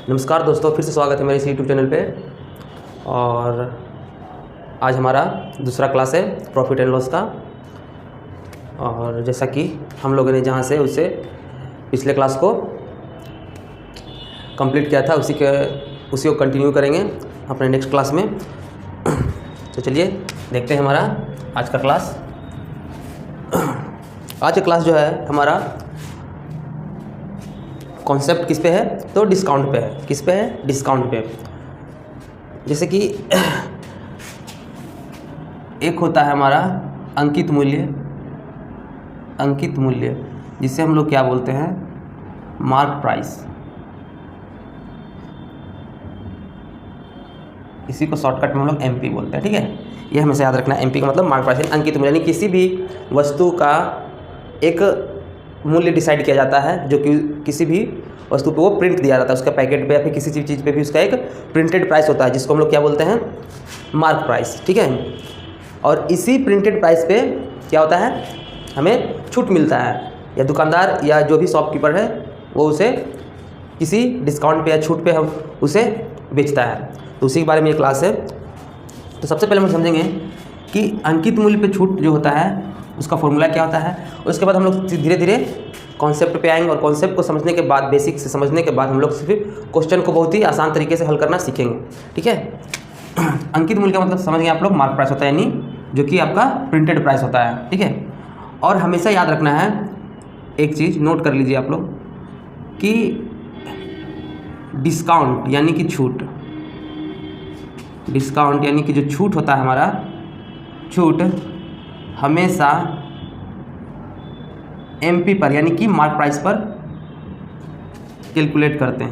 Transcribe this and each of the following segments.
नमस्कार दोस्तों, फिर से स्वागत है मेरे इस यूट्यूब चैनल पे। और आज हमारा दूसरा क्लास है प्रॉफिट एंड लॉस का। और जैसा कि हम लोगों ने जहाँ से उससे पिछले क्लास को कंप्लीट किया था उसी को कंटिन्यू करेंगे अपने नेक्स्ट क्लास में। तो चलिए देखते हैं हमारा आज का क्लास। आज का क्लास जो है हमारा कॉन्सेप्ट किस पे है, तो डिस्काउंट पे है। किस पे है? डिस्काउंट पे। जैसे कि एक होता है हमारा अंकित मूल्य जिसे हम लोग क्या बोलते हैं, मार्क प्राइस। इसी को शॉर्टकट में हम लोग एमपी बोलते हैं। ठीक है, ये हमेशा याद रखना है। एमपी का मतलब मार्क प्राइस, अंकित मूल्य, यानी किसी भी वस्तु का एक मूल्य डिसाइड किया जाता है जो कि किसी भी वस्तु पे वो प्रिंट दिया जाता है, उसका पैकेट पे या फिर किसी चीज़ पे भी उसका एक प्रिंटेड प्राइस होता है जिसको हम लोग क्या बोलते हैं, मार्क प्राइस। ठीक है, और इसी प्रिंटेड प्राइस पे क्या होता है, हमें छूट मिलता है, या दुकानदार या जो भी शॉपकीपर है वो उसे किसी डिस्काउंट पे या छूट पे हम उसे बेचता है। तो उसी के बारे में ये क्लास है। तो सबसे पहले हम समझेंगे कि अंकित मूल्य पे छूट जो होता है उसका फॉर्मूला क्या होता है। उसके बाद हम लोग धीरे धीरे कॉन्सेप्ट पे आएंगे, और कॉन्सेप्ट को समझने के बाद, बेसिक से समझने के बाद हम लोग सिर्फ क्वेश्चन को बहुत ही आसान तरीके से हल करना सीखेंगे। ठीक है, अंकित मूल्य का मतलब समझ गए आप लोग, मार्क प्राइस होता है, यानी जो कि आपका प्रिंटेड प्राइस होता है। ठीक है, और हमेशा याद रखना है एक चीज़, नोट कर लीजिए आप लोग कि डिस्काउंट यानी कि छूट, डिस्काउंट यानी कि जो छूट होता है हमारा, छूट हमेशा एमपी पर यानी कि मार्क प्राइस पर कैलकुलेट करते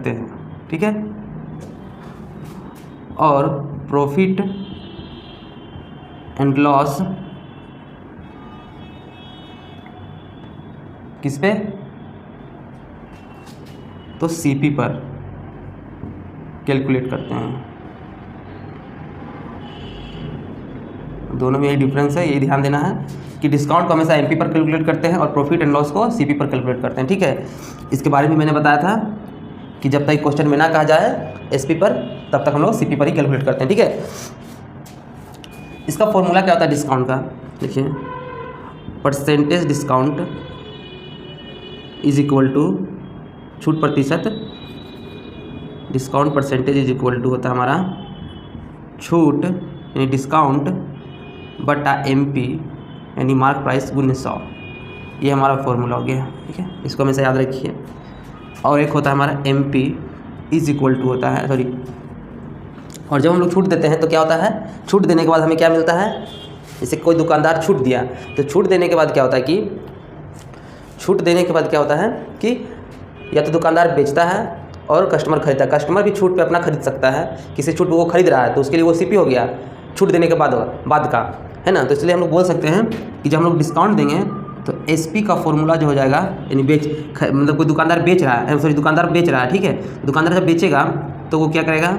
हैं। ठीक है, और प्रॉफिट एंड लॉस किस पे, तो सीपी पर कैलकुलेट करते हैं। दोनों में यही डिफरेंस है, यही ध्यान देना है कि डिस्काउंट को हमेशा एमपी पर कैलकुलेट करते हैं और प्रॉफिट एंड लॉस को सीपी पर कैलकुलेट करते हैं। ठीक है, इसके बारे में मैंने बताया था कि जब तक क्वेश्चन में ना कहा जाए एसपी पर, तब तक हम लोग सीपी पर ही कैलकुलेट करते हैं। ठीक है, इसका फॉर्मूला क्या होता है डिस्काउंट का, देखिए, percentage discount is equal to छूट प्रतिशत, discount percentage is equal to होता है हमारा छूट यानी डिस्काउंट बटा एमपी यानी मार्क प्राइस गुने 100। ये हमारा फॉर्मूला हो गया। ठीक है, इसको हमेशा याद रखिए। और एक होता है हमारा एमपी इज इक्वल टू होता है, सॉरी, और जब हम लोग छूट देते हैं तो क्या होता है, छूट देने के बाद हमें क्या मिलता है, जैसे कोई दुकानदार छूट दिया, तो छूट देने के बाद क्या होता है कि या तो दुकानदार बेचता है और कस्टमर खरीदता है। कस्टमर भी छूट पे अपना खरीद सकता है, किसी छूट वो खरीद रहा है तो उसके लिए वो सीपी हो गया, छूट देने के बाद का, है ना। तो इसलिए हम लोग बोल सकते हैं कि जब हम लोग डिस्काउंट देंगे तो एसपी का फॉर्मूला जो हो जाएगा, यानी मतलब कोई दुकानदार बेच रहा है, दुकानदार बेच रहा है। ठीक है, दुकानदार जब बेचेगा तो वो क्या करेगा,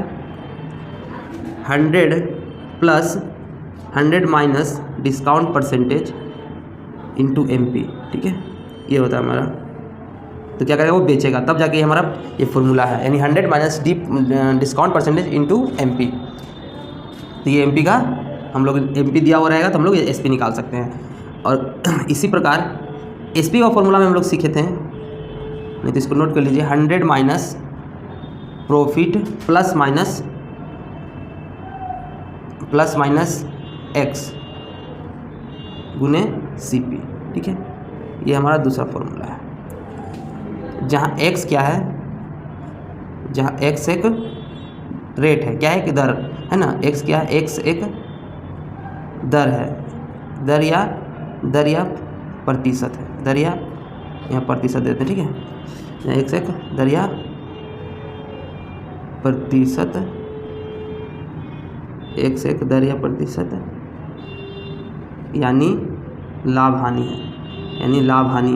100 minus discount percentage into MP. ठीक है, ये होता है हमारा। तो क्या करेगा, वो बेचेगा, तब जाके हमारा ये फॉर्मूला है, यानी 100 minus discount percentage into MP. तो ये एमपी का हम लोग एमपी दिया हुआ रहेगा तो हम लोग एसपी निकाल सकते हैं। और इसी प्रकार एसपी का फॉर्मूला में हम लोग सीखे थे, नहीं तो इसको नोट कर लीजिए, 100 minus profit plus minus x गुने सीपी। ठीक है, ये हमारा दूसरा फॉर्मूला है, जहाँ एक्स क्या है, जहाँ एक्स एक रेट है, क्या है कि दर है ना, एक्स क्या है, एक्स एक दर है, दर या प्रतिशत है, दर या यहाँ प्रतिशत देते हैं। ठीक है, यहाँ एक्स एक दर या प्रतिशत, एक्स एक दर या प्रतिशत यानी लाभ हानि है, यानी लाभ हानि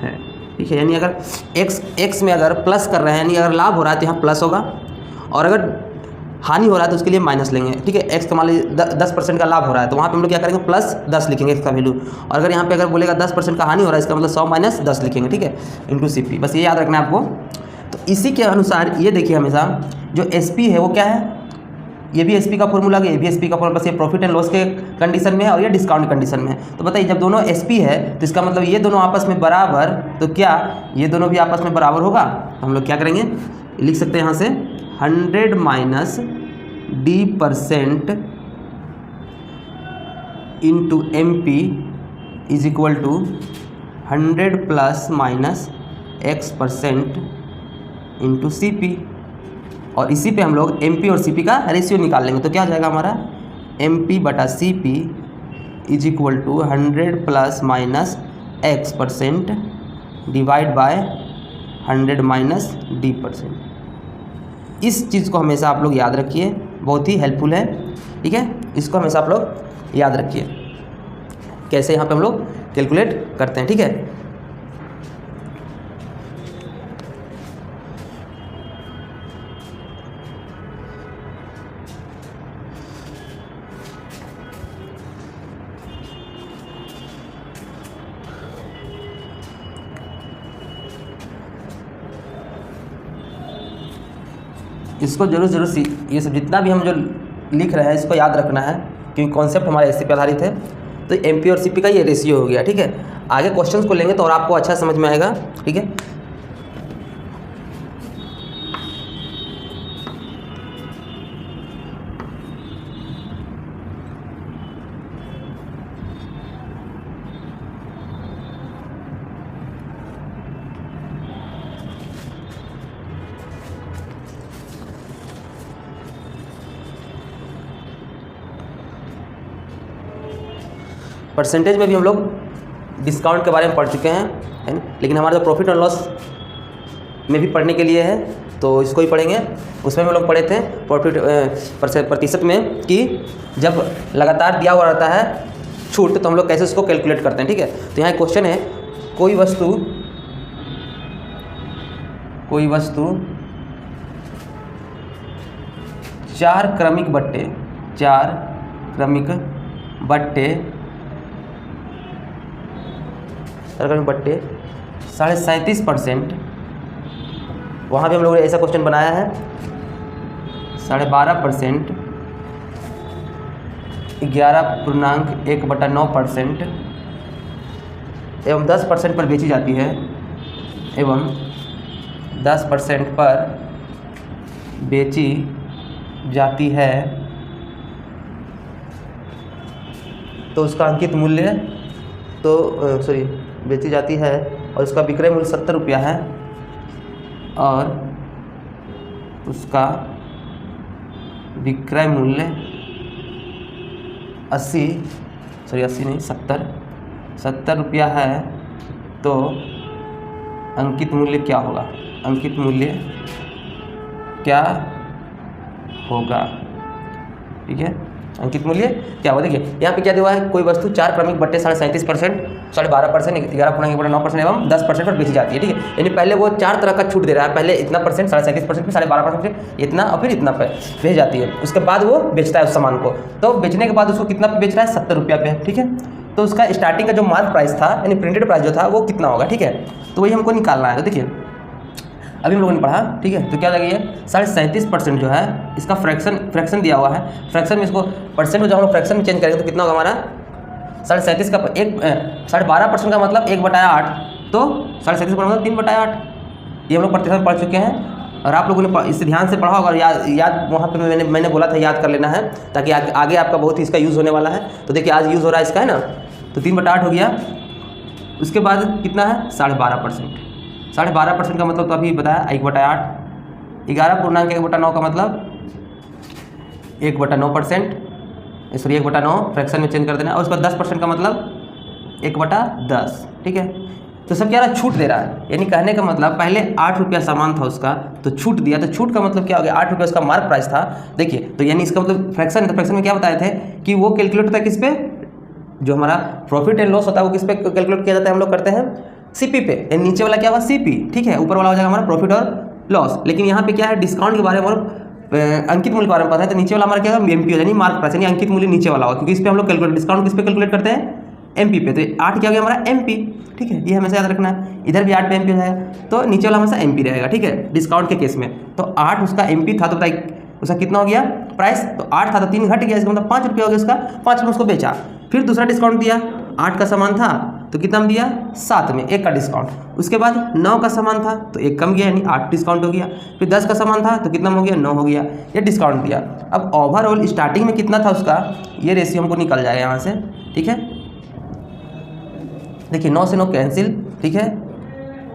है। ठीक है, यानी अगर एक्स में अगर प्लस कर रहे हैं, यानी अगर लाभ हो रहा है तो यहाँ प्लस होगा, और अगर हानि हो रहा है तो उसके लिए माइनस लेंगे, ठीक है। एक्स का मान लीजिए 10% का लाभ हो रहा है तो वहाँ पे हम लोग क्या करेंगे +10 लिखेंगे एक्स का वैल्यू। और अगर यहाँ पे अगर बोलेगा 10% का हानि हो रहा है इसका मतलब 100 - 10 लिखेंगे, ठीक है, इंटू CP। बस ये याद रखना है आपको। तो इसी के अनुसार ये देखिए हमेशा जो SP है वो क्या है, ये भी SP का फॉर्मूला है, ये भी SP का फॉर्मूला, बस ये प्रॉफिट एंड लॉस के कंडीशन में है और ये डिस्काउंट कंडीशन में है। तो बताइए जब दोनों SP है तो इसका मतलब ये दोनों आपस में बराबर, तो क्या ये दोनों भी आपस में बराबर होगा? हम लोग क्या करेंगे, लिख सकते हैं यहाँ से 100 - D% into MP is equal to 100 ± X% into CP। और इसी पे हम लोग MP और CP का रेशियो निकाल लेंगे। तो क्या हो जाएगा हमारा MP/CP is equal to 100 ± X% divide by 100 - D%। इस चीज़ को हमेशा आप लोग याद रखिए, बहुत ही हेल्पफुल है, ठीक है। इसको हमेशा आप लोग याद रखिए कैसे यहाँ पे हम लोग कैलकुलेट करते हैं, ठीक है। इसको जरूर ये सब जितना भी हम जो लिख रहे हैं इसको याद रखना है क्योंकि कॉन्सेप्ट हमारा इसी पे आधारित है। तो MP और CP का ये रेशियो हो गया, ठीक है। आगे क्वेश्चंस को लेंगे तो और आपको अच्छा समझ में आएगा, ठीक है। परसेंटेज में भी हम लोग डिस्काउंट के बारे में पढ़ चुके हैं, है ना, लेकिन हमारा जो प्रॉफिट और लॉस में भी पढ़ने के लिए है तो इसको ही पढ़ेंगे। उसमें हम लोग पढ़े थे प्रॉफिट प्रतिशत में कि जब लगातार दिया हुआ रहता है छूट तो हम लोग कैसे उसको कैलकुलेट करते हैं, ठीक है। तो यहाँ एक क्वेश्चन है, कोई वस्तु 4 क्रमिक बट्टे 37.5%, वहाँ भी हम लोगों ने ऐसा क्वेश्चन बनाया है 12.5%, 11.1/9% एवं 10% पर बेची जाती है, एवं 10% पर बेची जाती है तो उसका अंकित मूल्य बेची जाती है और उसका विक्रय मूल्य 70 रुपया है और उसका विक्रय मूल्य 70 रुपया है। तो अंकित मूल्य क्या होगा? अंकित मूल्य क्या होगा, ठीक है। अंकित मूल्य क्या होगा, देखिए यहाँ पे क्या दिया हुआ है, कोई वस्तु 4 क्रमिक बट्टे 37.5%, 12.5%, 11.1/9% एवं 10% पर बेची जाती है, ठीक है। यानी पहले वो 4 तरह का छूट दे रहा है, पहले इतना परसेंट 37.5% पे, 12.5% पे इतना और फिर इतना पे बेच जाती है। उसके बाद वो बेचता है उस सामान को, तो बेचने के बाद उसको कितना पे बेच रहा है, 70 रुपया पे, ठीक है। तो उसका स्टार्टिंग का जो मार्क प्राइस था यानी प्रिंटेड प्राइस जो था वो कितना होगा, ठीक है। तो वही हमको निकालना है। तो देखिए अभी हम लोगों ने पढ़ा, ठीक है। तो क्या लगी है 37.5% जो है इसका फ्रैक्शन दिया हुआ है। फ्रैक्शन में इसको परसेंट में जब हम लोग फ्रैक्शन में चेंज करेंगे तो कितना होगा हमारा 37.5 का 12.5% का मतलब 1/8, तो 37 का मतलब 3/8। ये हम लोग प्रतिशत पढ़ चुके हैं और आप लोगों ने इसे ध्यान से पढ़ा होगा। याद वहाँ पे मैंने बोला था याद कर लेना है ताकि आगे आपका बहुत ही इसका यूज़ होने वाला है। तो देखिए आज यूज़ हो रहा है इसका, है ना, तो 3/8 हो गया। उसके बाद कितना है 12.5%, 12.5% का मतलब तो अभी बताया 1/8, 11.1/9 का मतलब 1/9%, सॉरी 1/9 फ्रैक्शन में चेंज कर देना। और उसका 10% का मतलब 1/10, ठीक है। तो सब क्या रहा, छूट दे रहा है। यानी कहने का मतलब पहले 8 रुपया सामान था उसका तो छूट दिया, तो छूट का मतलब क्या हो गया, 8 रुपया उसका मार्क प्राइस था। देखिए तो यानी इसका मतलब फ्रैक्शन में क्या बताए थे कि वो कैलकुलेट होता है किस पे, जो हमारा प्रॉफिट एंड लॉस होता है वो किस पे कैलकुलेट किया जाता है, हम लोग करते हैं CP पे। यानी नीचे वाला क्या हुआ CP, ठीक है, ऊपर वाला हो जाएगा हमारा प्रॉफिट और लॉस। लेकिन यहाँ पे क्या है डिस्काउंट के बारे में अंकित मूल्य के बारे में पता है तो नीचे वाला हमारा क्या होगा एमपी हो, यानी मार्क प्राइस, यानी अंकित मूल्य नीचे वाला होगा, क्योंकि इस पे हम लोग कैलकुलेट डिस्काउंट किस पे कैलकुलेट करते हैं, एमपी पे। तो 8 क्या हो गया हमारा एमपी, ठीक है, ये हमेशा याद रखना है। इधर भी 8 पे एमपी हो जाएगा, तो नीचे वाला हमेशा एमपी रहेगा, ठीक है, डिस्काउंट के केस में। तो 8 उसका एमपी था, तो बताइए उसका कितना हो गया प्राइस, तो 8 था तो 3 घट गया, इसका मतलब 5 रुपये हो गया उसका, 5 रुपये उसको बेचा। फिर दूसरा डिस्काउंट दिया, 8 का सामान था तो कितना में दिया 7 में, 1 का डिस्काउंट। उसके बाद 9 का सामान था तो 1 कम गया, यानी 8 डिस्काउंट हो गया। फिर 10 का सामान था तो कितना हो गया 9 हो गया, ये डिस्काउंट दिया। अब ओवरऑल स्टार्टिंग में कितना था उसका, ये रेशियो हमको निकल जाएगा यहाँ से, ठीक है। देखिए 9 से 9 कैंसिल, ठीक है,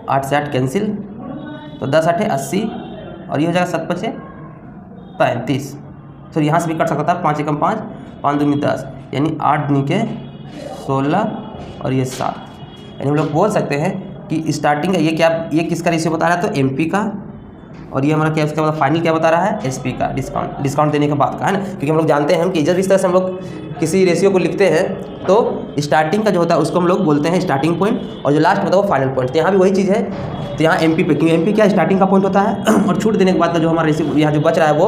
8 से 8 कैंसिल, तो 10 8 80, और ये हो जाएगा 7 5 35। सॉरी यहाँ से भी कट सकता था, 5 एकम 5, 5 दूनी 10, यानी 8 दूनी के 16 और ये 7, यानी हम लोग बोल सकते हैं कि स्टार्टिंग का ये क्या, ये किसका रेशियो बता रहा है, तो एमपी का, और ये हमारा क्या इसका मतलब फाइनल क्या बता रहा है, एसपी का, डिस्काउंट देने के बाद का, है ना। क्योंकि हम लोग जानते हैं कि जब इस तरह से हम लोग किसी रेशियो को लिखते हैं तो स्टार्टिंग का जो होता है उसको हम लोग बोलते हैं स्टार्टिंग पॉइंट, और जो लास्ट होता है वो फाइनल पॉइंट। तो यहाँ भी वही चीज़ है, तो यहाँ एमपी पे, क्योंकि एमपी क्या स्टार्टिंग का पॉइंट होता है, और छूट देने के बाद का जो हमारा रेशियो यहाँ जो बच रहा है वो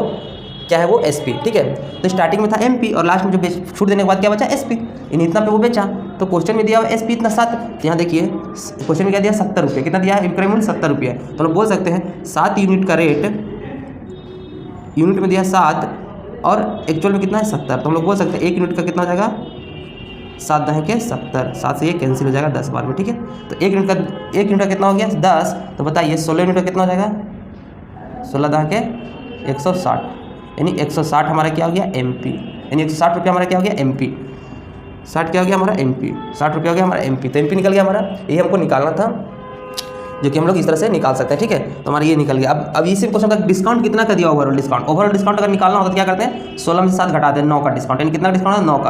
क्या है, वो एसपी, ठीक है। तो स्टार्टिंग में था एमपी और लास्ट में जो छूट देने के बाद क्या बचा, एसपी, इन इतना पे वो बेचा। तो क्वेश्चन में दिया हुआ एसपी इतना 7, तो यहाँ देखिए क्वेश्चन में क्या दिया 70 रुपये, कितना दिया है विक्रय मूल्य 70 रुपये। तो लोग बोल सकते हैं 7 यूनिट का रेट, यूनिट में दिया 7 और एक्चुअल में कितना है 70, तो हम लोग बोल सकते हैं 1 यूनिट का कितना हो जाएगा 7 दहें के 70, 7 से ये कैंसिल हो जाएगा 10 बार में, ठीक है। तो 1 यूनिट का कितना हो गया 10, तो बताइए 16 यूनिट का कितना हो जाएगा, 16 दहें के 160, यानी 160 हमारा क्या हो गया एमपी, यानी 160 रुपये हमारा क्या हो गया एमपी, 60 क्या हो गया हमारा एमपी, 60 रुपये हो गया हमारा एमपी। तो एमपी निकल गया हमारा, ये हमको निकालना था, जो कि हम लोग इस तरह से निकाल सकते हैं, ठीक है। तो हमारा ये निकल गया। अब इसी क्वेश्चन का डिस्काउंट कितना का दिया, ओवरऑल डिस्काउंट अगर निकालना होता तो क्या करते हैं, 16 में से 7 घटाते हैं, 9 का डिस्काउंट, यानी कितना डिस्काउंट है 9 का।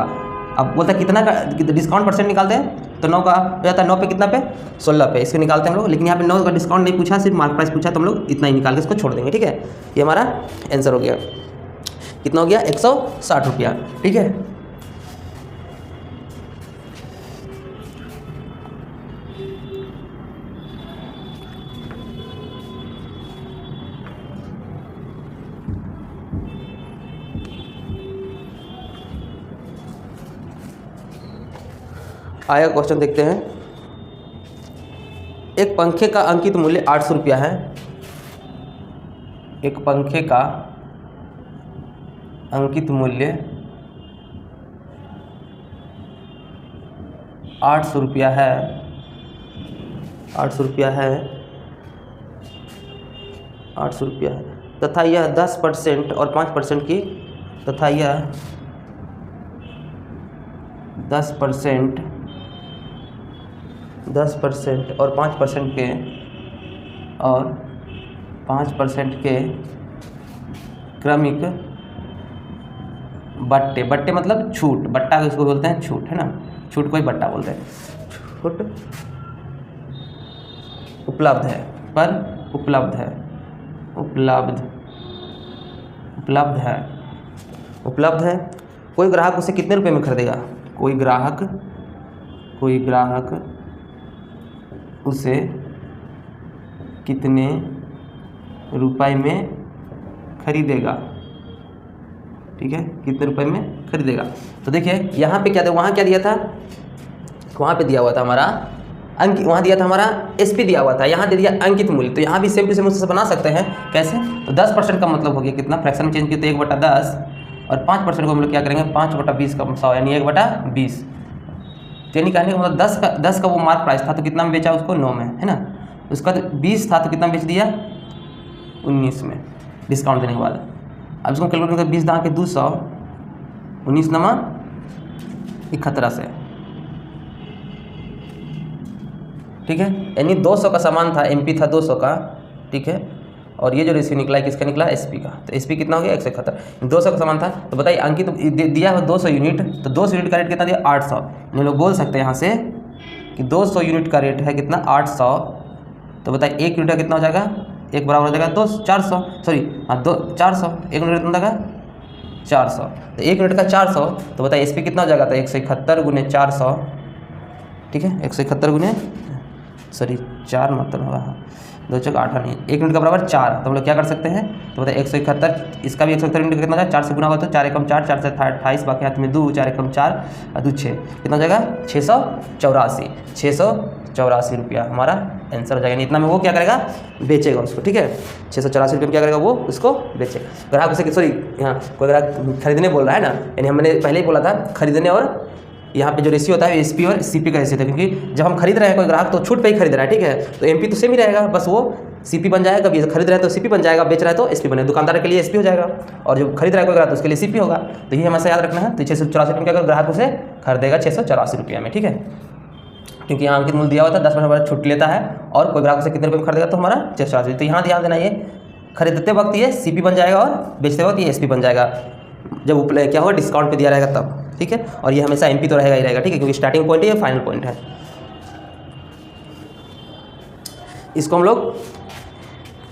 अब बोलता है कितना का डिस्काउंट परसेंट निकालते हैं, तो 9 का हो जाता है, 9 पे कितना पे 16 पे, इसको निकालते हैं हम लोग। लेकिन यहाँ पे 9 का डिस्काउंट नहीं पूछा, सिर्फ मार्क प्राइस पूछा, तो हम लोग इतना ही निकाल के इसको छोड़ देंगे, ठीक है। ये हमारा आंसर हो गया, कितना हो गया 160 रुपया, ठीक है। आया क्वेश्चन देखते हैं। एक पंखे का अंकित मूल्य 800 रुपया है, एक पंखे का अंकित मूल्य 800 रुपया है, 800 रुपया है, 800 रुपया है, तथा यह 10% और 5% की, तथा यह 10% और 5% के, और 5% के क्रमिक बट्टे मतलब छूट, बट्टा इसको बोलते हैं छूट, है ना, छूट को ही बट्टा बोलते हैं, छूट उपलब्ध है, पर उपलब्ध है, उपलब्ध है। कोई ग्राहक उसे कितने रुपए में खरीदेगा, कोई ग्राहक उसे कितने रुपए में खरीदेगा, ठीक है, कितने रुपए में खरीदेगा। तो देखिए यहाँ पे क्या था, वहाँ क्या दिया था, वहाँ पे दिया हुआ था हमारा अंक, वहाँ दिया था हमारा एसपी दिया हुआ था, यहाँ दे दिया अंकित मूल्य। तो यहाँ भी सेम टू सेम उससे बना सकते हैं, कैसे, तो 10% का मतलब हो गया कितना, फ्रैक्शन में चेंज किया तो 1/10, और 5% को हम लोग क्या करेंगे 5/20 का 100, यानी 1/20, यानी कहने का मतलब 10 का वो मार्क प्राइस था तो कितना में बेचा उसको 9 में, है ना। उसका तो 20 था तो कितना बेच दिया 19 में डिस्काउंट देने के बाद। अब इसको कैलकुलेट करके 20 दाँ के 200, 19 नमा 71 से, ठीक है, यानी 200 का सामान था, एमपी था 200 का, ठीक है, और ये जो रेशियो निकला है किसका निकला, एसपी का। तो एसपी कितना हो गया 171, 200 का सामान था। तो बताइए अंकित तो दिया है 200 यूनिट, तो 200 यूनिट का रेट कितना दिया 800। हम लोग बोल सकते हैं यहाँ से कि 200 यूनिट का रेट है कितना 800, तो बताइए 1 यूनिट का कितना हो जाएगा, 1 बराबर हो जाएगा 400, सॉरी हाँ 400, 1 यूनिट कितना होगा 400, तो 1 यूनिट का 400, तो बताइए एसपी कितना हो जाएगा, तो 171 गुने 400, ठीक है, 171 गुने, सॉरी 4 मतलब होगा, 2 चौक 8 नहीं, 1 यूनिट का बराबर 4। तो हम लोग क्या कर सकते हैं, तो बताइए 171, इसका भी 171 यूनिट कितना हो जाएगा, 4 से गुना होगा तो 4 एकम 4, 4 से 28, बाकी हाथ में 2, 4 एकम 4 और 2 6, कितना हो जाएगा 684 रुपया हमारा आंसर हो जाएगा। यानी इतना में वो क्या करेगा, बेचेगा उसको, ठीक है। 684 रुपये में क्या करेगा, वो उसको बेचेगा। ग्राहक उसे, सॉरी यहाँ कोई ग्राहक खरीदने बोल रहा है ना, यानी हमने पहले ही बोला था खरीदने, और यहाँ पे जो रेशियो होता है एसपी और सीपी का रेशियो होता है, क्योंकि जब हम खरीद रहे हैं कोई ग्राहक तो छूट पे ही खरीद रहा है, ठीक है। तो एमपी तो सेम ही रहेगा, बस वो सीपी बन जाएगा। कभी खरीद रहे हैं तो सीपी बन जाएगा, बेच रहा है तो एसपी बनेगा। दुकानदार के लिए एसपी हो जाएगा, और जो खरीद रहा है कोई ग्राहक तो उसके लिए सीपी होगा। तो ये हमें याद रखना है। तो 684 रुपये का ग्राहक उसे खरीदेगा 684 रुपये में, ठीक है, क्योंकि यहाँ अंकित मूल्य दिया हुआ था, 10% छूट लेता है, और कोई ग्राहक उसे कितने रुपये में खरीदेगा तो हमारा 684। तो यहाँ ध्यान देना, ये खरीदते वक्त ये सीपी बन जाएगा और बेचते वक्त ये एसपी बन जाएगा, जब क्या होगा डिस्काउंट पे दिया रहेगा तब, ठीक है। और ये हमेशा एमपी तो रहेगा ही रहेगा, ठीक है, क्योंकि स्टार्टिंग पॉइंट है, ये फाइनल पॉइंट है। इसको हम लोग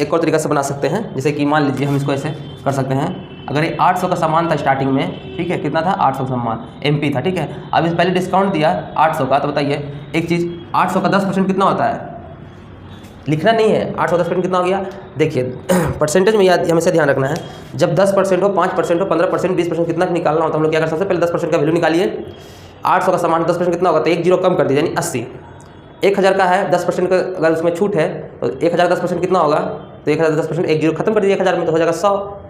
एक और तरीका से बना सकते हैं, जैसे कि मान लीजिए हम इसको ऐसे कर सकते हैं, अगर ये 800 का सामान था स्टार्टिंग में, ठीक है, कितना था 800 का सामान एमपी था, ठीक है। अब इस पहले डिस्काउंट दिया 800 का, तो बताइए एक चीज़, 800 का 10% कितना होता है, लिखना नहीं है, 800 10% कितना हो गया, देखिए परसेंटेज में याद हमेशा ध्यान रखना है। जब 10% हो, 5% हो, 15%, 20% कितना निकालना होता है, हम लोग क्या कर सकते हैं, पहले 10% का वैल्यू निकालिए। 800 का सामान 10% कितना होगा, तो 1 जीरो कम कर दीजिए, यानी 80। 1000 का है, 10% का अगर उसमें छूट है तो 1000 10% कितना होगा, तो 1000 10% 1 जीरो खत्म कर दीजिए 1000 में, तो हो जाएगा 100।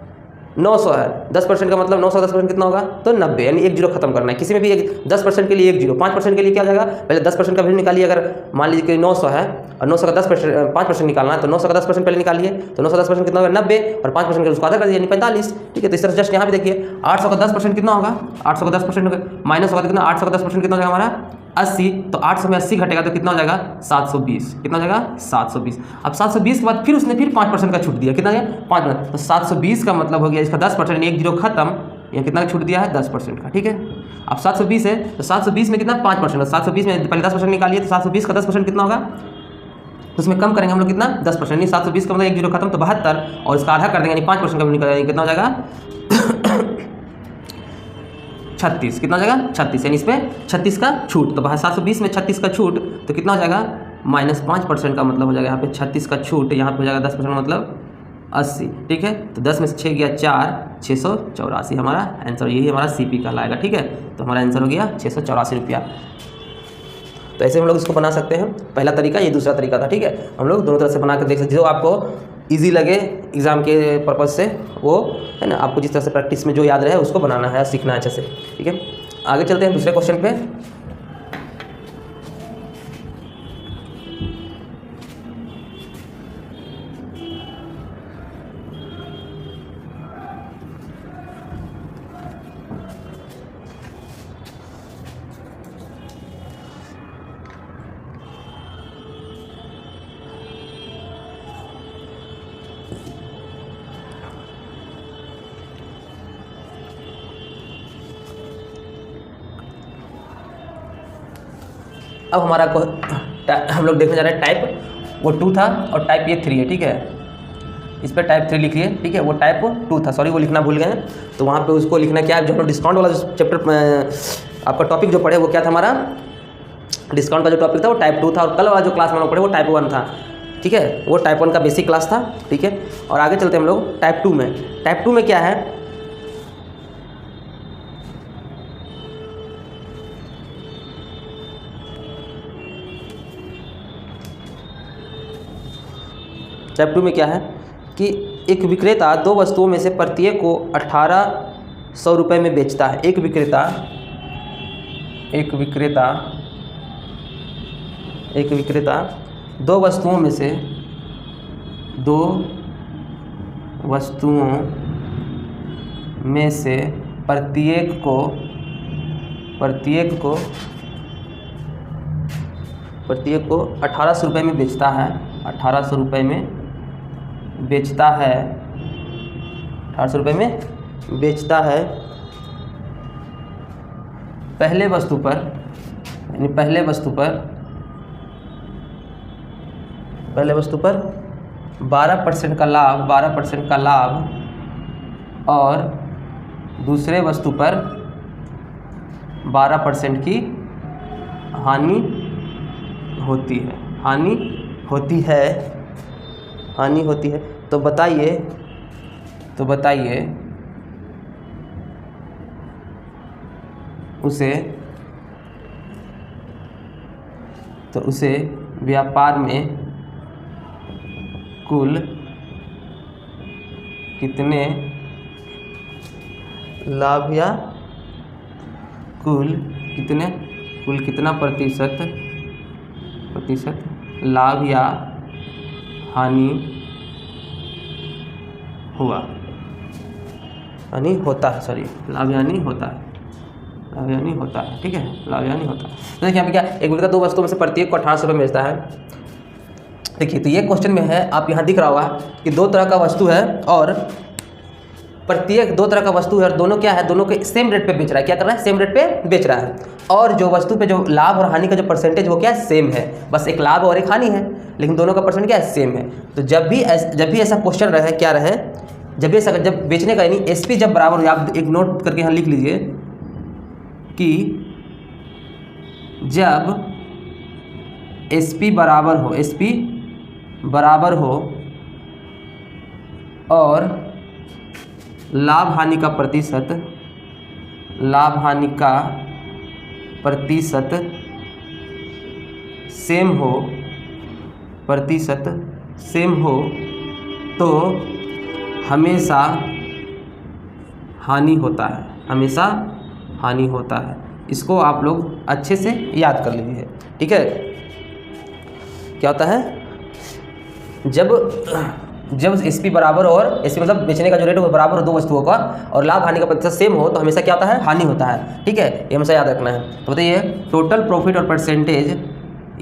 900 है, 10% का मतलब 900 10% कितना होगा, तो 90, यानी 1 जीरो खत्म करना है। किसी में भी 10% के लिए 1 जीरो, 5% के लिए क्या हो जाएगा, पहले 10% का वैल्यू निकालिए। अगर मान लीजिए कि 900 है और 900 का 10% 5% निकालना है, तो 900 का 10% पहले निकालिए, तो 900 10% कितना होगा 90, और 5% का उसको आधा कर दीजिए, यानी 45, ठीक है। तो इस तरह जस्ट यहाँ भी देखिए 800 का 10% कितना होगा, 800 का 10% माइनस होगा तो कितना, 800 का 10% कितना हो जाएगा हमारा 80, तो 800 में 80 घटेगा तो कितना हो जाएगा 720, कितना हो जाएगा 720। अब 720 के बाद फिर उसने फिर 5% का छूट दिया, कितना है 5%, तो 720 का मतलब हो गया इसका 10%, 1 जीरो खत्म, ये कितना छूट दिया है 10% का, ठीक है। अब 720 है, तो 720 में कितना 5%, 720 में पहले 10% निकालिए, तो 720 का 10% कितना होगा, तो उसमें कम करेंगे हम लोग कितना 10%, यानी 720 का मतलब 1 जीरो खत्म, तो 72, और इसका आधा कर देंगे यानी 5% का भी निकालेंगे, कितना हो जाएगा 36, कितना हो जाएगा 36, यानी इस पर 36 का छूट, तो 720 में 36 का छूट तो कितना हो जाएगा -5% का मतलब हो जाएगा यहाँ पे 36 का छूट, यहाँ पे हो जाएगा 10% मतलब 80, ठीक है। तो 10 में से 6 गया 4, 684 हमारा आंसर, यही हमारा सीपी कहलाएगा, ठीक है। तो हमारा आंसर हो गया 684 रुपया। तो ऐसे हम लोग इसको बना सकते हैं, पहला तरीका, ये दूसरा तरीका था, ठीक है। हम लोग दोनों तरह से बना कर देख सकते, जो आपको इजी लगे एग्ज़ाम के पर्पज़ से, वो है ना, आपको जिस तरह से प्रैक्टिस में जो याद रहे उसको बनाना है, सीखना है अच्छे से, ठीक है। आगे चलते हैं दूसरे क्वेश्चन पे। अब हमारा हम लोग देखने जा रहे हैं टाइप, वो 2 था और टाइप ये 3 है, ठीक है। इस पर टाइप 3 लिखिए, ठीक है। वो टाइप 2 था, सॉरी वो लिखना भूल गए हैं, तो वहाँ पे उसको लिखना क्या है, जो हम लोग डिस्काउंट वाला जो चैप्टर आपका टॉपिक जो पढ़े वो क्या था हमारा, डिस्काउंट का जो टॉपिक था वो टाइप 2 था, और कल वाला जो क्लास में हम लोग पढ़े वो टाइप 1 था, ठीक है। वो टाइप 1 का बेसिक क्लास था, ठीक है। और आगे चलते हैं हम लोग टाइप 2 में। टाइप 2 में क्या है, टाइप 2 में क्या है कि एक विक्रेता 2 वस्तुओं में से प्रत्येक को 1800 रुपये में बेचता है। एक विक्रेता 2 वस्तुओं में से प्रत्येक को 1800 रुपये में बेचता है, 1800 रुपये में बेचता है, 1800 रुपये में बेचता है पहले वस्तु पर, यानी पहले वस्तु पर 12% का लाभ, और दूसरे वस्तु पर 12% की हानि होती है, हानि होती है। तो बताइए उसे व्यापार में कुल कितने लाभ या कुल कितना प्रतिशत लाभ या हानि हुआ, हानि होता है, सॉरी लाभ यानी होता है, लाभ यानी होता है, ठीक है, लाभ यानी होता है। तो देखिए यहाँ पे क्या, एक व्यक्ति दो वस्तुओं में से प्रत्येक को 1800 रुपये बेचता है। देखिए तो ये क्वेश्चन में है, आप यहाँ दिख रहा होगा कि दो तरह का वस्तु है और प्रत्येक दो तरह का वस्तु है और दोनों क्या है, दोनों के सेम रेट पे बेच रहा है। क्या कर रहा है, सेम रेट पे बेच रहा है। और जो वस्तु पे जो लाभ और हानि का जो परसेंटेज वो क्या है, सेम है, बस एक लाभ और एक हानि है, लेकिन दोनों का परसेंट क्या है, सेम है। तो जब भी ऐसा क्वेश्चन रहे, क्या रहे, जब बेचने का यानी SP जब बराबर हो, आप एक नोट करके यहाँ लिख लीजिए कि जब SP बराबर हो और लाभ हानि का प्रतिशत सेम हो तो हमेशा हानि होता है। इसको आप लोग अच्छे से याद कर लीजिए, ठीक है। क्या होता है, जब SP बराबर और SP मतलब बेचने का जो रेट है वो बराबर हो दो वस्तुओं का और लाभ हानि का प्रतिशत सेम हो तो हमेशा क्या होता है, हानि होता है, ठीक है, ये हमेशा याद रखना है। तो बताइए टोटल प्रॉफिट और परसेंटेज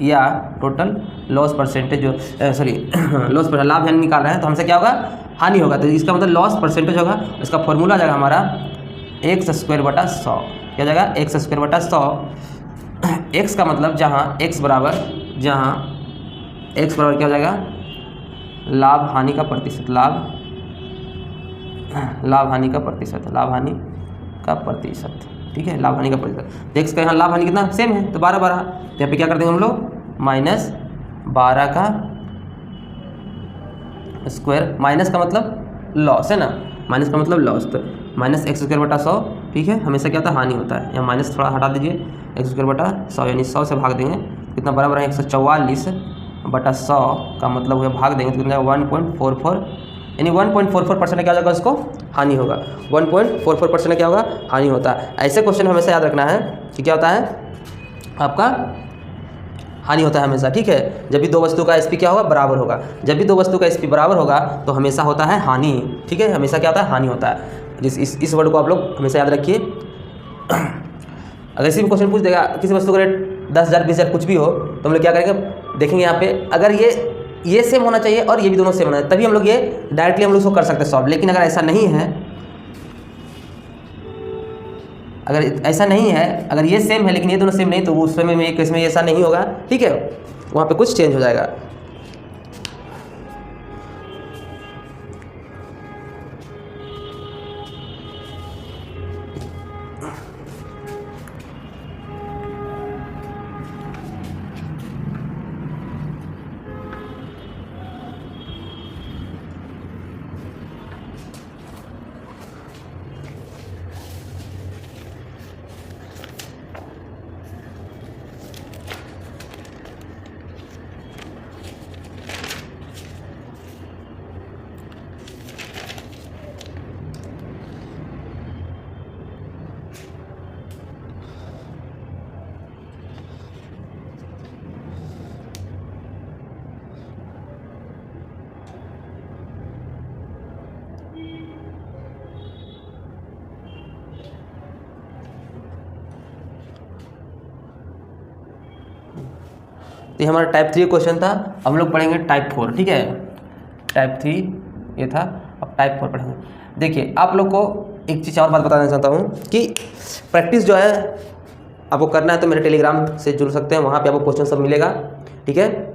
या टोटल लॉस परसेंटेज जो लॉस पर लाभ हानि निकाल रहे हैं तो हमसे क्या होगा, हानि होगा। तो इसका मतलब लॉस परसेंटेज होगा, इसका फॉर्मूला आ जाएगा हमारा x²/100। क्या जाएगा, x²/100। x का मतलब जहाँ x बराबर क्या हो जाएगा, लाभ हानि का प्रतिशत, लाभ हानि का प्रतिशत, ठीक है, लाभ हानि का प्रतिशत। x का यहाँ लाभ हानि कितना सेम है तो 12 तो यहाँ पे क्या कर देंगे हम लोग, -12 का स्क्वायर, माइनस का मतलब लॉस है ना, माइनस का मतलब लॉस, तो -x²/100, ठीक है, हमेशा क्या होता है, हानि होता है। यहाँ माइनस थोड़ा हटा दीजिए, x²/100 यानी 100 से भाग देंगे, कितना बराबर है 144/100 का मतलब हुआ भाग देंगे तो कितना 1.44, यानी 1.44% क्या हो जाएगा, उसको हानि होगा। 1.44% क्या होगा, हानि होता है। ऐसे क्वेश्चन हमेशा याद रखना है कि क्या होता है, आपका हानि होता है हमेशा, ठीक है। जब भी दो वस्तु का SP क्या होगा, बराबर होगा, जब भी दो वस्तु का SP बराबर होगा तो हमेशा होता है हानि, ठीक है, हमेशा क्या होता है, हानि होता है। इस वर्ड को आप लोग हमेशा याद रखिए। अगर किसी भी क्वेश्चन पूछ देगा, किसी वस्तु का रेट 10,000 20,000 कुछ भी हो तो हम लोग क्या करेंगे, देखेंगे यहाँ पे अगर ये सेम होना चाहिए और ये भी दोनों सेम होना चाहिए, तभी हम लोग ये डायरेक्टली हम लोग इसको कर सकते हैं सॉल्व। लेकिन अगर ऐसा नहीं है, अगर ये सेम है लेकिन ये दोनों सेम नहीं, तो उस समय में केस में ऐसा नहीं होगा, ठीक है, वहाँ पे कुछ चेंज हो जाएगा। तो ये हमारा टाइप 3 क्वेश्चन था। अब हम लोग पढ़ेंगे टाइप 4, ठीक है, टाइप 3 ये था, अब टाइप 4 पढ़ेंगे। देखिए आप लोग को एक चीज़ और बात बताना चाहता हूँ कि प्रैक्टिस जो है आपको करना है तो मेरे टेलीग्राम से जुड़ सकते हैं, वहाँ पे आपको क्वेश्चन सब मिलेगा, ठीक है।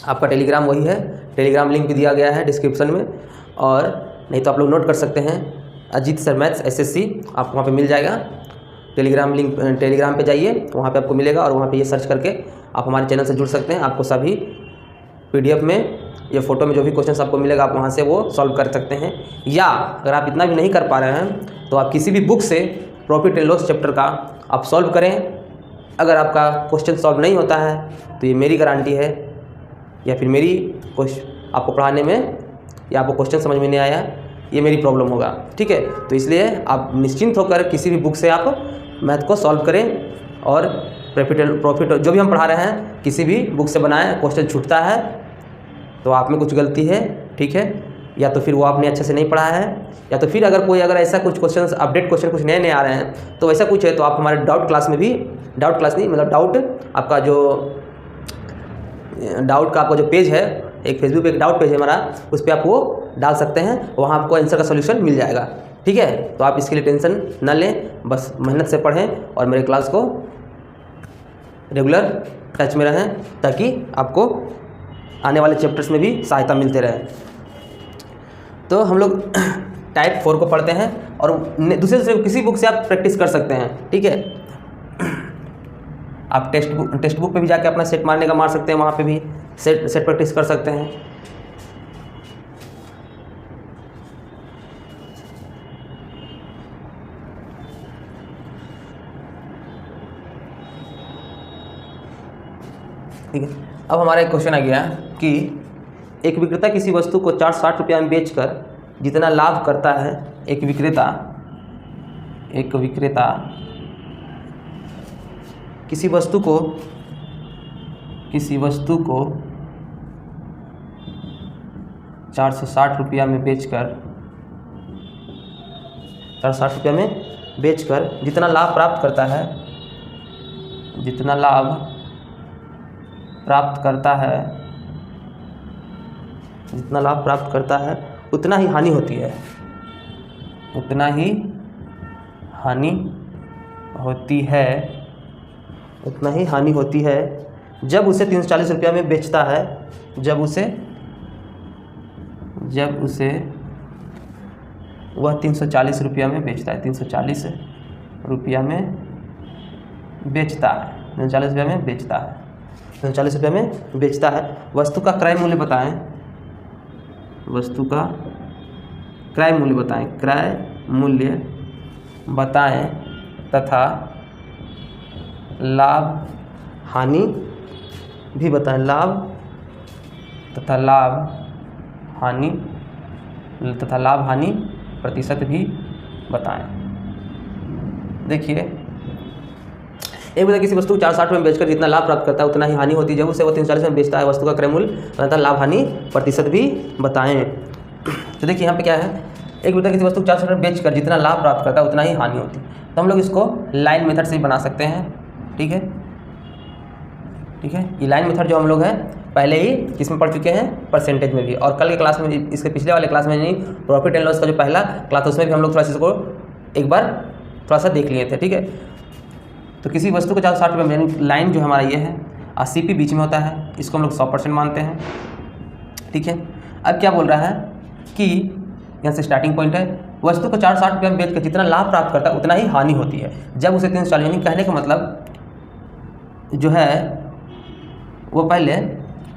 आपका टेलीग्राम वही है, टेलीग्राम लिंक भी दिया गया है डिस्क्रिप्शन में, और नहीं तो आप लोग नोट कर सकते हैं अजीत सर मैथ्स SSC, आपको वहाँ पे मिल जाएगा। टेलीग्राम लिंक, टेलीग्राम पे जाइए, वहाँ पे आपको मिलेगा और वहाँ पे ये सर्च करके आप हमारे चैनल से जुड़ सकते हैं। आपको सभी PDF में ये फ़ोटो में जो भी क्वेश्चन आपको मिलेगा आप वहाँ से वो सॉल्व कर सकते हैं। या अगर आप इतना भी नहीं कर पा रहे हैं तो आप किसी भी बुक से प्रॉफिट एंड लॉस चैप्टर का आप सॉल्व करें। अगर आपका क्वेश्चन सॉल्व नहीं होता है तो ये मेरी गारंटी है, या फिर मेरी आपको पढ़ाने में या आपको क्वेश्चन समझ में नहीं आया, ये मेरी प्रॉब्लम होगा, ठीक है। तो इसलिए आप निश्चिंत होकर किसी भी बुक से आप मैथ को सॉल्व करें, और प्रॉफिट जो भी हम पढ़ा रहे हैं किसी भी बुक से बनाएं। क्वेश्चन छूटता है तो आप में कुछ गलती है, ठीक है, या तो फिर वो आपने अच्छे से नहीं पढ़ा है, या तो फिर अगर ऐसा कुछ क्वेश्चन अपडेट क्वेश्चन कुछ नए आ रहे हैं तो ऐसा कुछ है तो आप हमारे डाउट क्लास में भी, डाउट क्लास नहीं मतलब डाउट आपका जो पेज है, एक फेसबुक पे एक डाउट पेज है हमारा, उस पर आप वो डाल सकते हैं, वहाँ आपको आंसर का सोल्यूशन मिल जाएगा, ठीक है। तो आप इसके लिए टेंशन न लें, बस मेहनत से पढ़ें और मेरे क्लास को रेगुलर टच में रहें ताकि आपको आने वाले चैप्टर्स में भी सहायता मिलते रहे। तो हम लोग टाइप 4 को पढ़ते हैं और दूसरे किसी बुक से आप प्रैक्टिस कर सकते हैं, ठीक है। आप टेक्स्ट बुक पे भी जाके अपना सेट मारने का मार सकते हैं, वहाँ पे भी सेट प्रैक्टिस कर सकते हैं। ठीक है, अब हमारा एक क्वेश्चन आ गया कि एक विक्रेता किसी वस्तु को 460 रुपया में बेचकर जितना लाभ करता है, एक विक्रेता किसी वस्तु को 460 रुपया में बेचकर जितना लाभ प्राप्त करता है उतना ही हानि होती है जब उसे 340 रुपया में बेचता है, जब उसे वह 340 रुपया में बेचता है, 340 रुपया में बेचता है। वस्तु का क्रय मूल्य बताएं तथा लाभ हानि भी बताएं, लाभ हानि प्रतिशत भी बताएं। देखिए, एक बता किसी वस्तु को 460 में बेचकर जितना लाभ प्राप्त करता है उतना ही हानि होती है जब उसे वो 340 में बेचता है। वस्तु का क्रय मूल्य तथा लाभ हानि प्रतिशत भी बताएं। तो देखिए यहाँ पे क्या है, एक बता किसी वस्तु को 460 में बेचकर जितना लाभ प्राप्त करता है उतना ही हानि होती है। तो हम लोग इसको लाइन मेथड से ही बना सकते हैं, ठीक है। ये लाइन मेथड जो हम लोग हैं पहले ही किसमें पढ़ चुके हैं, परसेंटेज में भी, और कल के क्लास में, इसके पिछले वाले क्लास में नहीं, प्रॉफिट एंड लॉस का जो पहला क्लास था उसमें भी हम लोग थोड़ा सा इसको एक बार थोड़ा सा देख लिए थे, ठीक है। तो किसी वस्तु को 460 रुपये में, यानी लाइन जो हमारा ये है 80 बीच में होता है, इसको हम लोग 100% मानते हैं, ठीक है। अब क्या बोल रहा है कि यहाँ से स्टार्टिंग पॉइंट है, वस्तु को 460 रुपये में बेचकर जितना लाभ प्राप्त करता है उतना ही हानि होती है जब उसे 340, यानी कहने का मतलब जो है वो पहले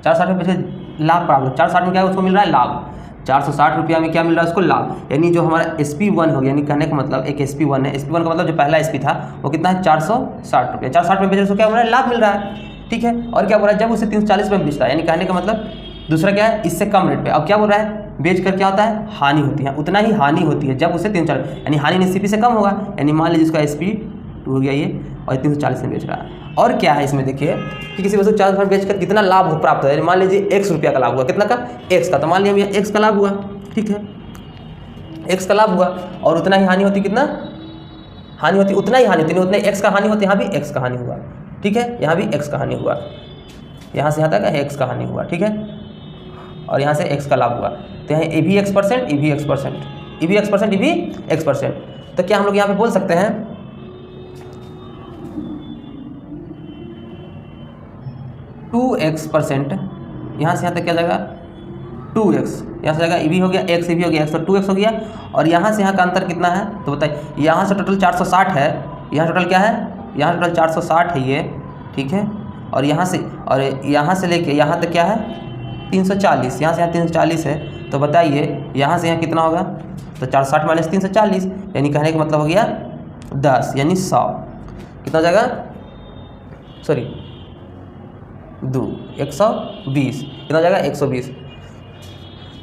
460 रुपये बेचकर लाभ प्राप्त, 460 में क्या है उसको मिल रहा है लाभ, 460 रुपया में क्या मिल रहा है उसको लाभ, यानी जो हमारा SP1 हो गया, यानी कहने का मतलब एक SP1 है, SP1 का मतलब जो पहला SP था वो कितना है 460 रुपया, 460 में बेचकर उसको क्या हो रहा है, लाभ मिल रहा है, ठीक है। और क्या बोल रहा है, जब उसे 340 में बेचता है, यानी कहने का मतलब दूसरा क्या है, इससे कम रेट पे। अब क्या बोल रहा है, बेच कर क्या होता है, हानि होती है, उतना ही हानि होती है जब उसे 340, यानी हानि CP से कम होगा, यानी मान लीजिए इसका SP2 हो गया ये, और 340 में बेच रहा है। और क्या है इसमें देखिए कि किसी वस्तु 460 बेचकर कितना लाभ प्राप्त है, मान लीजिए X रुपया का लाभ हुआ, कितना का, X का, तो मान लीजिए X का लाभ हुआ, ठीक है, X का लाभ हुआ, और उतना ही हानि होती, कितना हानि होती, उतना ही हानि होती, नहीं उतना X का हानि होती, यहाँ भी X का हानि हुआ, ठीक है, यहाँ भी X का हानि हुआ, यहाँ से यहाँ तक X का हानि हुआ, ठीक है, और यहाँ से X का लाभ हुआ, तो यहाँ ये भी X%, ये भी X%, ये भी X%, ये भी X%। तो क्या हम लोग यहाँ पे बोल सकते हैं 2x%, यहाँ से यहाँ तक क्या जाएगा 2x, यहाँ से जाएगा ये भी हो गया x, ये भी हो गया x, तो 2x हो गया, और यहाँ से यहाँ का अंतर कितना है, तो बताइए, यहाँ से टोटल 460 है, यहाँ टोटल क्या है, यहाँ टोटल 460 है ये, ठीक है, और यहाँ से लेके यहाँ तक क्या है 340, यहाँ से यहाँ 340 है, तो बताइए यहाँ से यहाँ कितना होगा, तो 460 माइनस 340, यानी कहने का मतलब हो गया 10, यानी 100 कितना हो जाएगा, सॉरी 120 कितना हो जाएगा,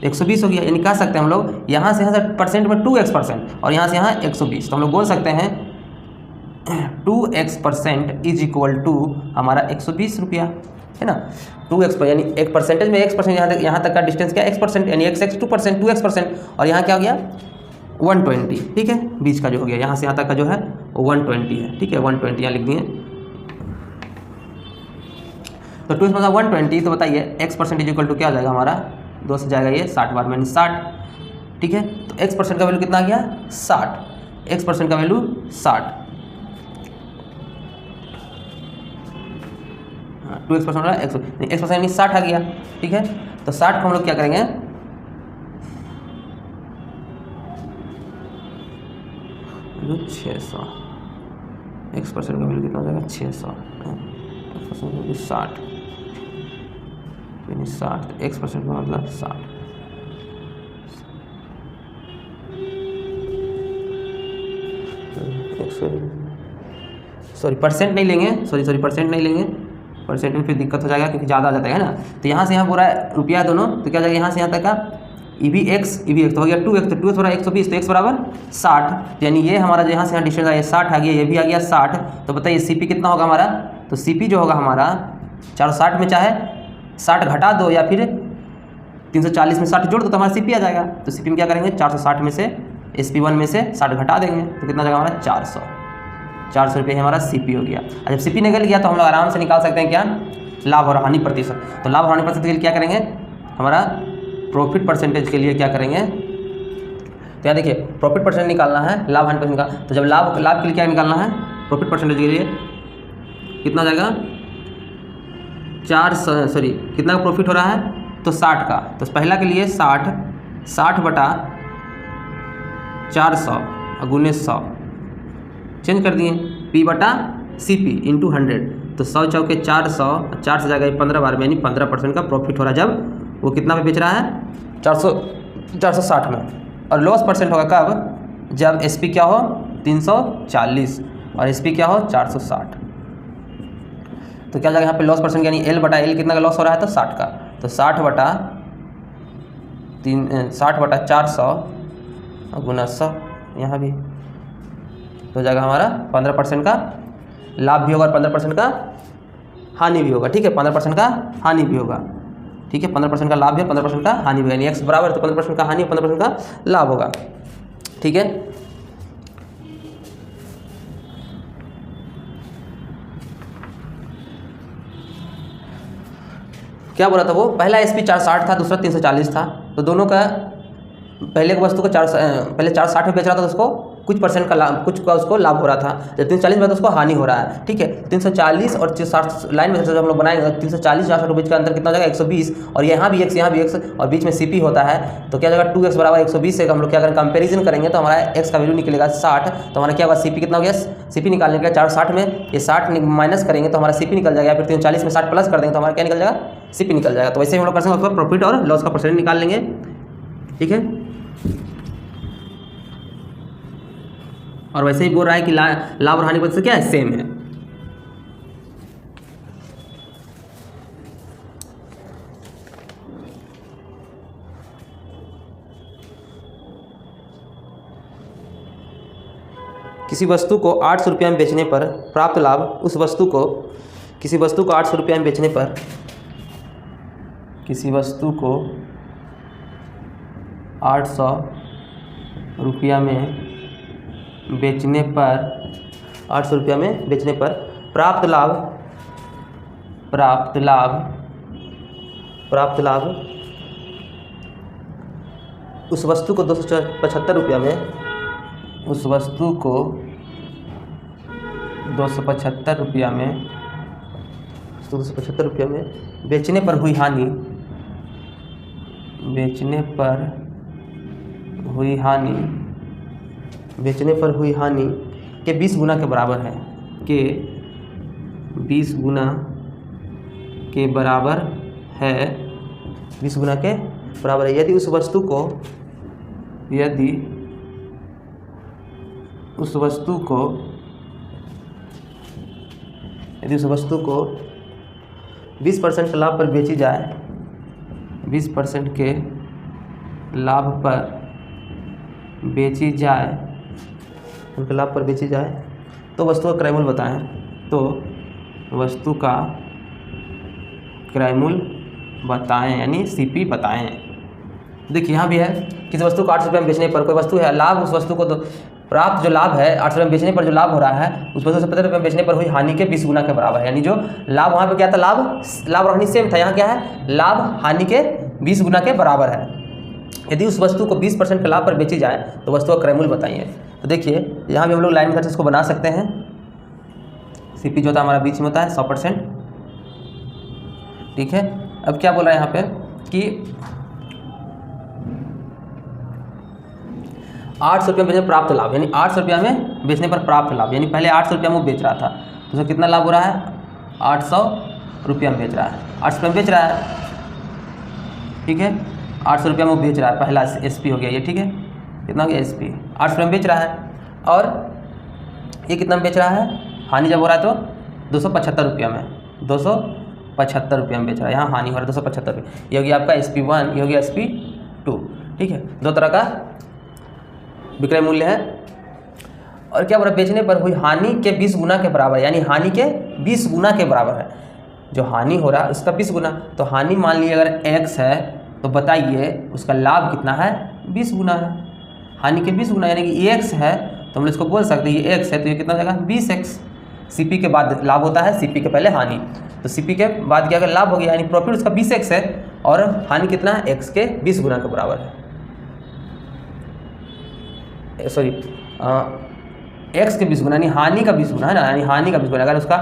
120 हो गया। यानी कह सकते हैं हम लोग यहाँ से यहाँ परसेंट में 2x% और यहाँ से यहाँ 120, तो हम लोग बोल सकते हैं 2x% इज इक्वल टू हमारा 120 रुपया, है ना। 2x यानी एक परसेंटेज में x%, यहाँ तक का डिस्टेंस क्या x%, यानी x 2%, 2x%, और यहाँ क्या हो गया 120, ठीक है, बीच का जो हो गया यहाँ से यहाँ तक का जो है वो 120 है, ठीक है, 120 यहाँ लिख दिए। तो 2x मतलब 120, तो बताइए x% इज इक्वल टू क्या हो जाएगा हमारा, 2 से जाएगा ये 60 बार माइनस 60, ठीक है। तो x% का वैल्यू कितना आ गया 60, x% का वैल्यू 60, 2x% वाला x% यानी 60 आ गया, ठीक है। तो 60 को हम लोग क्या करेंगे, वैल्यू 600, x% का वैल्यू कितना हो जाएगा 600, x% का वैल्यू 60 यानी 60, x% का मतलब 60, सॉरी परसेंट नहीं लेंगे, सॉरी परसेंट नहीं लेंगे, परसेंट में फिर दिक्कत हो जाएगा क्योंकि ज़्यादा आ जाता है ना। तो यहाँ से यहाँ पूरा रुपया दोनों, तो क्या जाएगा यहाँ से यहाँ तक का ई वी एक्स तो हो गया 2x, तो 2x बराबर 120, तो x बराबर 60, यानी ये हमारा जो यहाँ से यहाँ डिस्टेंस आया 60 आ गया, ये भी आ गया 60। तो बताइए CP कितना होगा हमारा, तो CP जो होगा हमारा 460 में चाहे 60 घटा दो या फिर 340 में 60 जोड़ दो तो हमारा CP आ जाएगा। तो CP में क्या करेंगे 460 में से SP1 में से 60 घटा देंगे तो कितना जाएगा हमारा 400 रुपये हमारा CP हो गया। और जब CP निकल गया तो हम लोग आराम से निकाल सकते हैं क्या, लाभ और हानि प्रतिशत। तो लाभ और हानि प्रतिशत के लिए क्या करेंगे, हमारा प्रॉफिट परसेंटेज के लिए क्या करेंगे, तो यहाँ देखिए प्रॉफिट परसेंट निकालना है, लाभ हानि परसेंट निकाल, तो जब लाभ के लिए क्या निकालना है, प्रॉफिट परसेंटेज के लिए कितना जाएगा 400, सॉरी कितना का प्रॉफिट हो रहा है तो 60 का, तो पहला के लिए 60 बटा 400 गुने 100 चेंज कर दिए, P बटा CP इंटू 100, तो 100 चौके 400, 4 से जाएगा 15 बार में, यानी 15% का प्रॉफिट हो रहा है जब वो कितना पे बेच रहा है 460 में। और लॉस परसेंट होगा कब, जब SP क्या हो 340 और SP क्या हो 460। तो क्या जाएगा यहाँ पे लॉस परसेंट, यानी L बटा L कितना का लॉस हो रहा है तो 60 का, तो 60 बटा 400 गुना 100 यहाँ भी तो जाएगा हमारा 15% का लाभ भी होगा और 15% का हानि भी होगा, ठीक है, 15% का हानि भी होगा, ठीक है, 15% का लाभ है 15% का हानि भी, यानी x बराबर तो 15% का हानि 15% का लाभ होगा, ठीक है। क्या बोला था वो, पहला SP 460 था, दूसरा 340 था, तो दोनों का पहले की वस्तु को पहले 460 में बेच रहा था तो उसको कुछ परसेंट का लाभ, कुछ का उसको लाभ हो रहा था, जब 340 में तो उसको हानि हो रहा है, ठीक है। 340 और 60 लाइन में जब हम लोग बनाएंगे 340 460 के बीच का अंतर कितना हो जाएगा 120, और यहाँ भी x यहाँ भी x और बीच में CP होता है, तो क्या जाएगा 2x बराबर 120 से हम लोग क्या करें कंपेरिजन करेंगे तो हमारा x का वैल्यू निकलेगा 60, तो हमारा क्या होगा CP कितना हो गया, CP निकालने के लिए 460 में ये 60 माइनस करेंगे तो हमारा CP निकल जाएगा, फिर 340 में 60 प्लस कर देंगे तो हमारा क्या निकल जाएगा CP निकल जाएगा। तो वैसे ही हम लोग कर सकते हैं प्रॉफिट और लॉस का परसेंट निकाल लेंगे, ठीक है। और वैसे ही बोल रहा है कि लाभ और हानि प्रतिशत क्या है, सेम है। किसी वस्तु को 800 रुपये में बेचने पर प्राप्त लाभ, उस वस्तु को किसी वस्तु को 800 रुपये में बेचने पर, किसी वस्तु को 800 रुपया में बेचने पर, 800 रुपया में बेचने पर प्राप्त लाभ उस वस्तु को 275 रुपया में, उस वस्तु को 275 रुपया में, 275 रुपया में बेचने पर हुई हानि, बेचने पर हुई हानि के 20 गुना के बराबर है, के 20 गुना के बराबर है, 20 गुना के बराबर है। यदि उस वस्तु को 20% के लाभ पर बेची जाए, 20% के लाभ पर बेची जाए, उनके लाभ पर बेची जाए तो वस्तु का क्रय मूल्य बताएं। तो वस्तु का क्रय मूल्य बताएं यानी सीपी बताएं। देखिए यहाँ भी है, किसी वस्तु को 800 रुपये में बेचने पर, कोई वस्तु है, लाभ उस वस्तु को प्राप्त जो लाभ है 800 रुपये में बेचने पर जो लाभ हो रहा है, उस वस्तु से 50 रुपये में बेचने पर हुई हानि के 20 गुना के बराबर है। यानी जो लाभ वहाँ पे क्या था, लाभ और हानि सेम था, यहाँ क्या है, लाभ हानि के 20 गुना के बराबर है। यदि उस वस्तु को 20% के लाभ पर बेची जाए तो वस्तु का क्रय मूल्य बताइए। तो देखिए यहाँ भी हम लोग लाइन मेथड से इसको बना सकते हैं। सीपी जो होता है हमारा बीच में होता है 100%, ठीक है। अब क्या बोल रहा है यहाँ पे कि 800 रुपये में बेचने प्राप्त लाभ, यानी 800 रुपया में बेचने पर प्राप्त लाभ, यानी पहले 800 रुपया में वो बेच रहा था तो उसका कितना लाभ हो रहा है, 800 रुपया में बेच रहा है, 800 रुपये में बेच रहा है, ठीक है। 800 रुपया में वो बेच रहा है, पहला एसपी हो गया ये, ठीक है। कितना हो गया एसपी, 800 रुपये में बेच रहा है। और ये कितना में बेच रहा है, हानि जब हो रहा है तो 275 रुपया में, 275 रुपया में बेच रहा है, यहाँ हानि हो रहा है 275 रुपये। ये हो गया आपका SP1, ये हो गया SP2, ठीक है। दो तरह का विक्रय मूल्य है। और क्या बोला, बेचने पर हुई हानि के 20 गुना के बराबर, यानी हानि के 20 गुना के बराबर है। जो हानि हो रहा है उसका 20 गुना, तो हानि मान लीजिए अगर x है तो बताइए उसका लाभ कितना है, 20 गुना है। हानि के 20 गुना यानी कि x है तो हम इसको बोल सकते हैं ये x है तो ये कितना हो जाएगा 20x। CP के बाद लाभ होता है, CP के पहले हानि, तो CP के बाद क्या अगर लाभ हो गया यानी प्रॉफिट उसका 20x है और हानि कितना है, x के 20 गुना के बराबर है, सॉरी x के 20 गुना यानी हानि का 20 गुना है ना, यानी हानि का 20 गुना। अगर उसका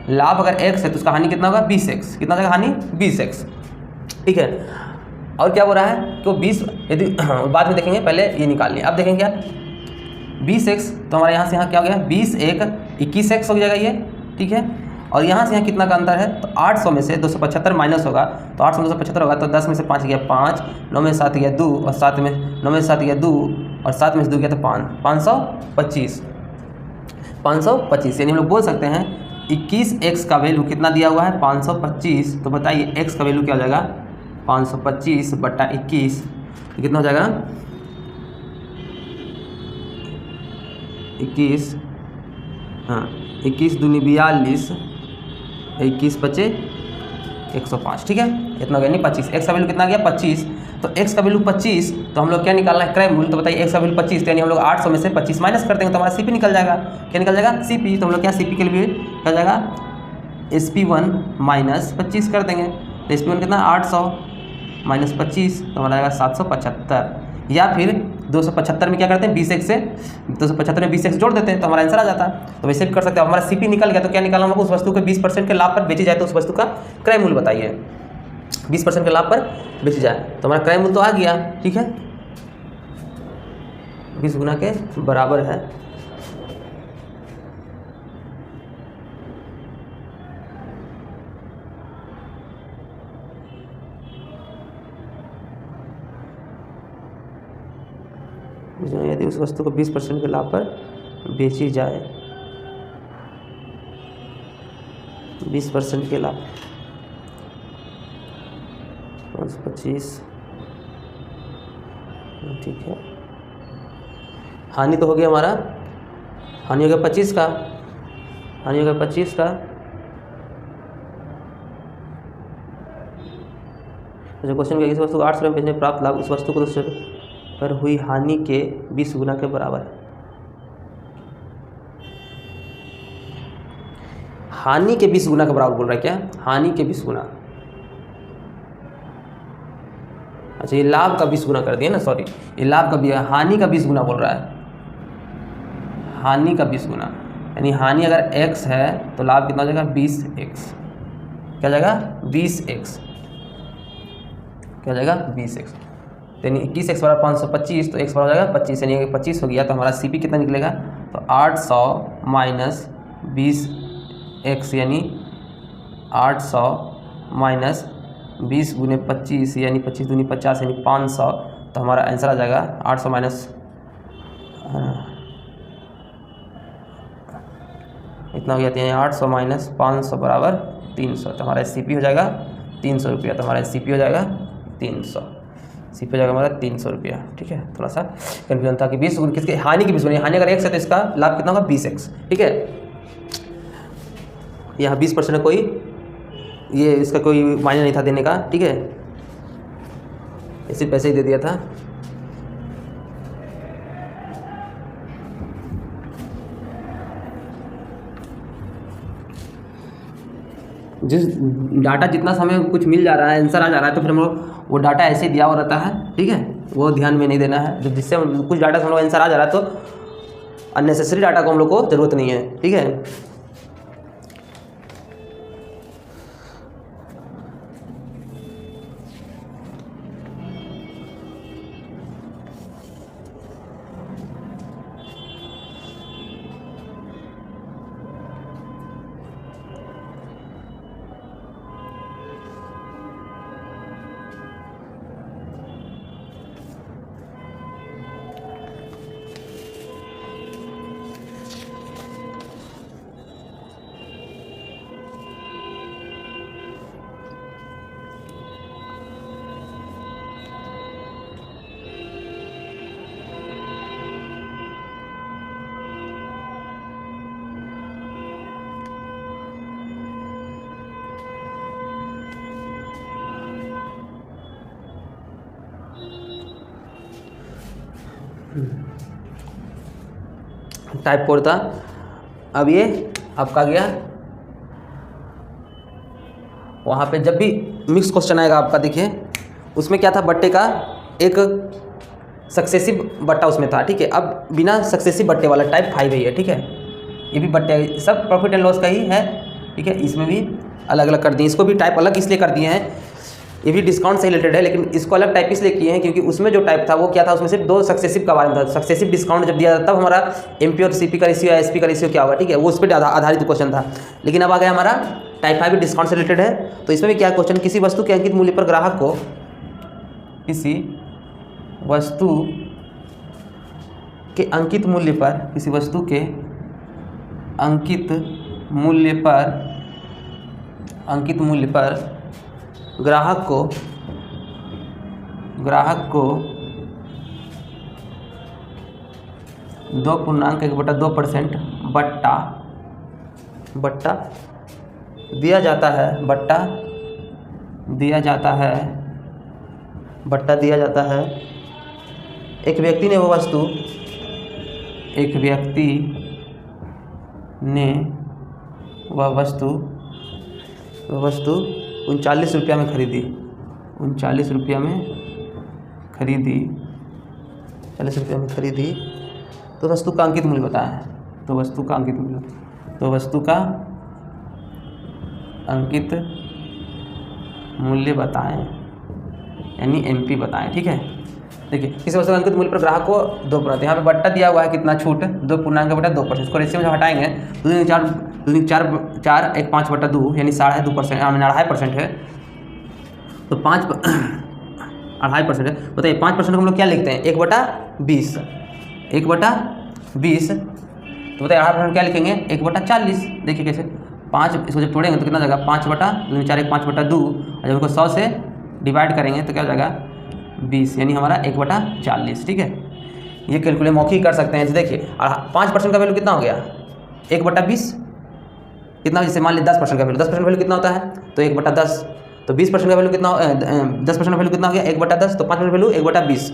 लाभ अगर x है तो उसका हानि कितना होगा 20x, कितना होगा हानि 20x, ठीक है। और क्या हो रहा है तो 20, यदि बाद में देखेंगे, पहले ये निकाल लिया। अब देखेंगे क्या 20x, तो हमारे यहाँ से यहाँ क्या हो गया 20 1 21x हो जाएगा ये, ठीक है। और यहाँ से यहाँ कितना का अंतर है, तो 800 में से 275 माइनस होगा, तो 800 में 275 होगा तो 10 में से 5 गया 5, 9 में 7 गया 2 और 7 में 9 में 7 गया 2 और 7 में से 2 गया तो 525, यानी हम लोग बोल सकते हैं 21x का वैल्यू कितना दिया हुआ है 525। तो बताइए x का वैल्यू क्या हो जाएगा 525 बटा 21, तो कितना हो जाएगा 21, हाँ 21 दूनी 42, 21 बचे 105, ठीक है। इतना हो गया नहीं 25, x का वैल्यू कितना गया 25, तो x का वैल्यू 25, तो हम लोग क्या निकालना है क्रय मूल्य। तो बताइए x का वैल्यू 25, तो यानी हम लोग 800 में से 25 माइनस कर देंगे तो हमारा CP निकल जाएगा। क्या निकल जाएगा CP, तो हम लोग क्या CP के लिए क्या जाएगा SP1 माइनस 25 कर देंगे, तो SP1 कितना 800 माइनस 25 तो हमारा आएगा 775, या फिर 275 में क्या करते हैं 20x से 275 में 20x जोड़ देते हैं तो हमारा आंसर आ जाता है। तो वैसे भी कर सकते हैं। हमारा CP निकल गया तो क्या निकालना होगा, उस वस्तु के 20% के लाभ पर बेची जाए तो उस वस्तु का क्रय मूल्य बताइए। 20% के लाभ पर बेची जाए तो हमारा क्रय मूल्य तो आ गया, ठीक है, 20 गुना के बराबर है। यदि उस वस्तु को 20% के लाभ पर बेची जाए, 20% के लाभ 25, ठीक है। हानि तो हो गया हमारा, हानि हो गया 25 का, हानि हो गया 25 का। जो क्वेश्चन क्या, इस वस्तु को 800 में बेचने प्राप्त लाभ उस वस्तु को दूसरे पर हुई हानि के 20 गुना के बराबर है। हानि के 20 गुना के बराबर बोल रहा है क्या, हानि के 20 गुना, अच्छा ये लाभ का 20 गुना कर दिया ना, सॉरी ये लाभ का भी, हानि का 20 गुना बोल रहा है, हानि का 20 गुना, यानी हानि अगर x है तो लाभ कितना हो जाएगा 20x, क्या जाएगा 20x, क्या जाएगा 20x, यानी 21x बराबर 525, तो x बराबर हो जाएगा 25, यानी 25 हो गया। तो हमारा CP कितना निकलेगा, तो 800 माइनस 20x यानी 800 माइनस 20 गुने 25 यानी 25 दूनी 50 यानी 500, तो हमारा आंसर आ जाएगा 800 माइनस इतना हो गया, 800 माइनस 500 बराबर 300, तो हमारा SCP हो जाएगा 300 रुपया। तो हमारा SCP हो जाएगा 300, SCP हो जाएगा हमारा 300 रुपया। ठीक है, थोड़ा सा कन्फ्यूजन था कि 20 किसके हानि की 20 गुनी, हानि अगर x है तो इसका लाभ कितना होगा 20x। ठीक है, यहाँ 20% है, कोई ये इसका कोई मायने नहीं था देने का। ठीक है, सिर्फ पैसे ही दे दिया था। जिस डाटा जितना समय कुछ मिल जा रहा है, आंसर आ जा रहा है, तो फिर हम लोग वो डाटा ऐसे ही दिया हुआ रहता है। ठीक है, वो ध्यान में नहीं देना है। जब जिससे कुछ डाटा से हम लोग आंसर आ जा रहा है तो अननेसेसरी डाटा को हम लोग को ज़रूरत नहीं है। ठीक है, टाइप 4 था। अब ये आपका गया वहाँ पे, जब भी मिक्स क्वेश्चन आएगा आपका, देखिए उसमें क्या था, बट्टे का एक सक्सेसिव बट्टा उसमें था। ठीक है, अब बिना सक्सेसिव बट्टे वाला टाइप 5 ही है। ठीक है, ये भी बट्टे सब प्रॉफिट एंड लॉस का ही है। ठीक है, इसमें भी अलग अलग कर दिए, इसको भी टाइप अलग इसलिए कर दिए हैं, ये भी डिस्काउंट से रिलेटेड है, लेकिन इसको अलग टाइप इसलिए किए हैं क्योंकि उसमें जो टाइप था वो क्या था, उसमें सिर्फ 2 सक्सेसिव का बारे में था। सक्सेसिव डिस्काउंट जब दिया जाता तब हमारा MP और CP का रेशियो या SP का रेशियो क्या होगा। ठीक है, वो उस पर आधारित क्वेश्चन था। लेकिन अब आ गया हमारा टाइप 5 भी डिस्काउंट से रिलेटेड है। तो इसमें भी क्या क्वेश्चन, किसी वस्तु के अंकित मूल्य पर ग्राहक को, किसी वस्तु के अंकित मूल्य पर, किसी वस्तु के अंकित मूल्य पर ग्राहक को 2.1/2% बट्टा दिया जाता है। एक व्यक्ति ने वह वस्तु 39 रुपया में खरीदी, 39 रुपया में खरीदी, 40 रुपया में खरीदी, तो वस्तु का अंकित मूल्य बताएं। तो वस्तु का अंकित मूल्य बताएं, यानी MP बताएं। ठीक है, देखिए किसी वस्तु का अंकित मूल्य पर ग्राहक को 2%, यहाँ पे बट्टा दिया हुआ है, कितना छूट 2.2%। इसको रेशियो में जब हटाएंगे तो 4 1 5/2 यानी 2.5% 2.5% है। तो 2.5% है, बताइए 5% को हम लोग क्या लिखते हैं, 1/20, 1/20। तो बताइए 2.5% क्या लिखेंगे, 1/40। देखिए कैसे 5, इसको जब तोड़ेंगे तो कितना जाएगा, 5/4 1 5/2, और जब इसको 100 से डिवाइड करेंगे तो क्या हो जाएगा 20, यानी हमारा 1/40। ठीक है, ये कैलकुलेट मौखिक कर सकते हैं। देखिए 5% का वैल्यू कितना हो गया, 1/20 कितना, जैसे मान लीजिए 10% का वैल्यू, 10% वैल्यू कितना होता है, तो 1/10। तो 20% का वैल्यू कितना, 10% का वैल्यू कितना हो गया, 1/10। तो 5% वैल्यू 1/20,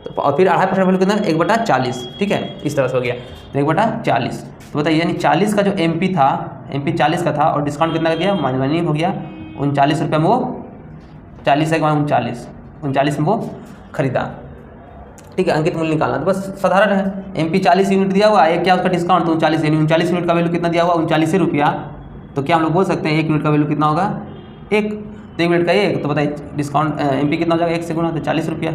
तो और फिर 2.5% वैल्यू कितना, 1/40। ठीक है, इस तरह से हो गया, तो 1/40। तो बताइए यानी 40 का जो MP था, MP 40 का था, और डिस्काउंट कितना का गया, माइनस हो गया 39 रुपये में, वो 40 है 39 में वो खरीदा। ठीक है, अंकित मूल्य निकालना तो बस साधारण है, MP 40 यूनिट दिया हुआ है, क्या उसका डिस्काउंट, तो 39, यानी 39 यूनिट का वैल्यू कितना दिया हुआ, 39 रुपया। तो क्या हम लोग बोल सकते हैं 1 यूनिट का वैल्यू कितना होगा, 1, तो 1 यूनिट का 1, तो बताइए डिस्काउंट MP कितना हो जाएगा, 1 से गुना, तो 40 रुपया,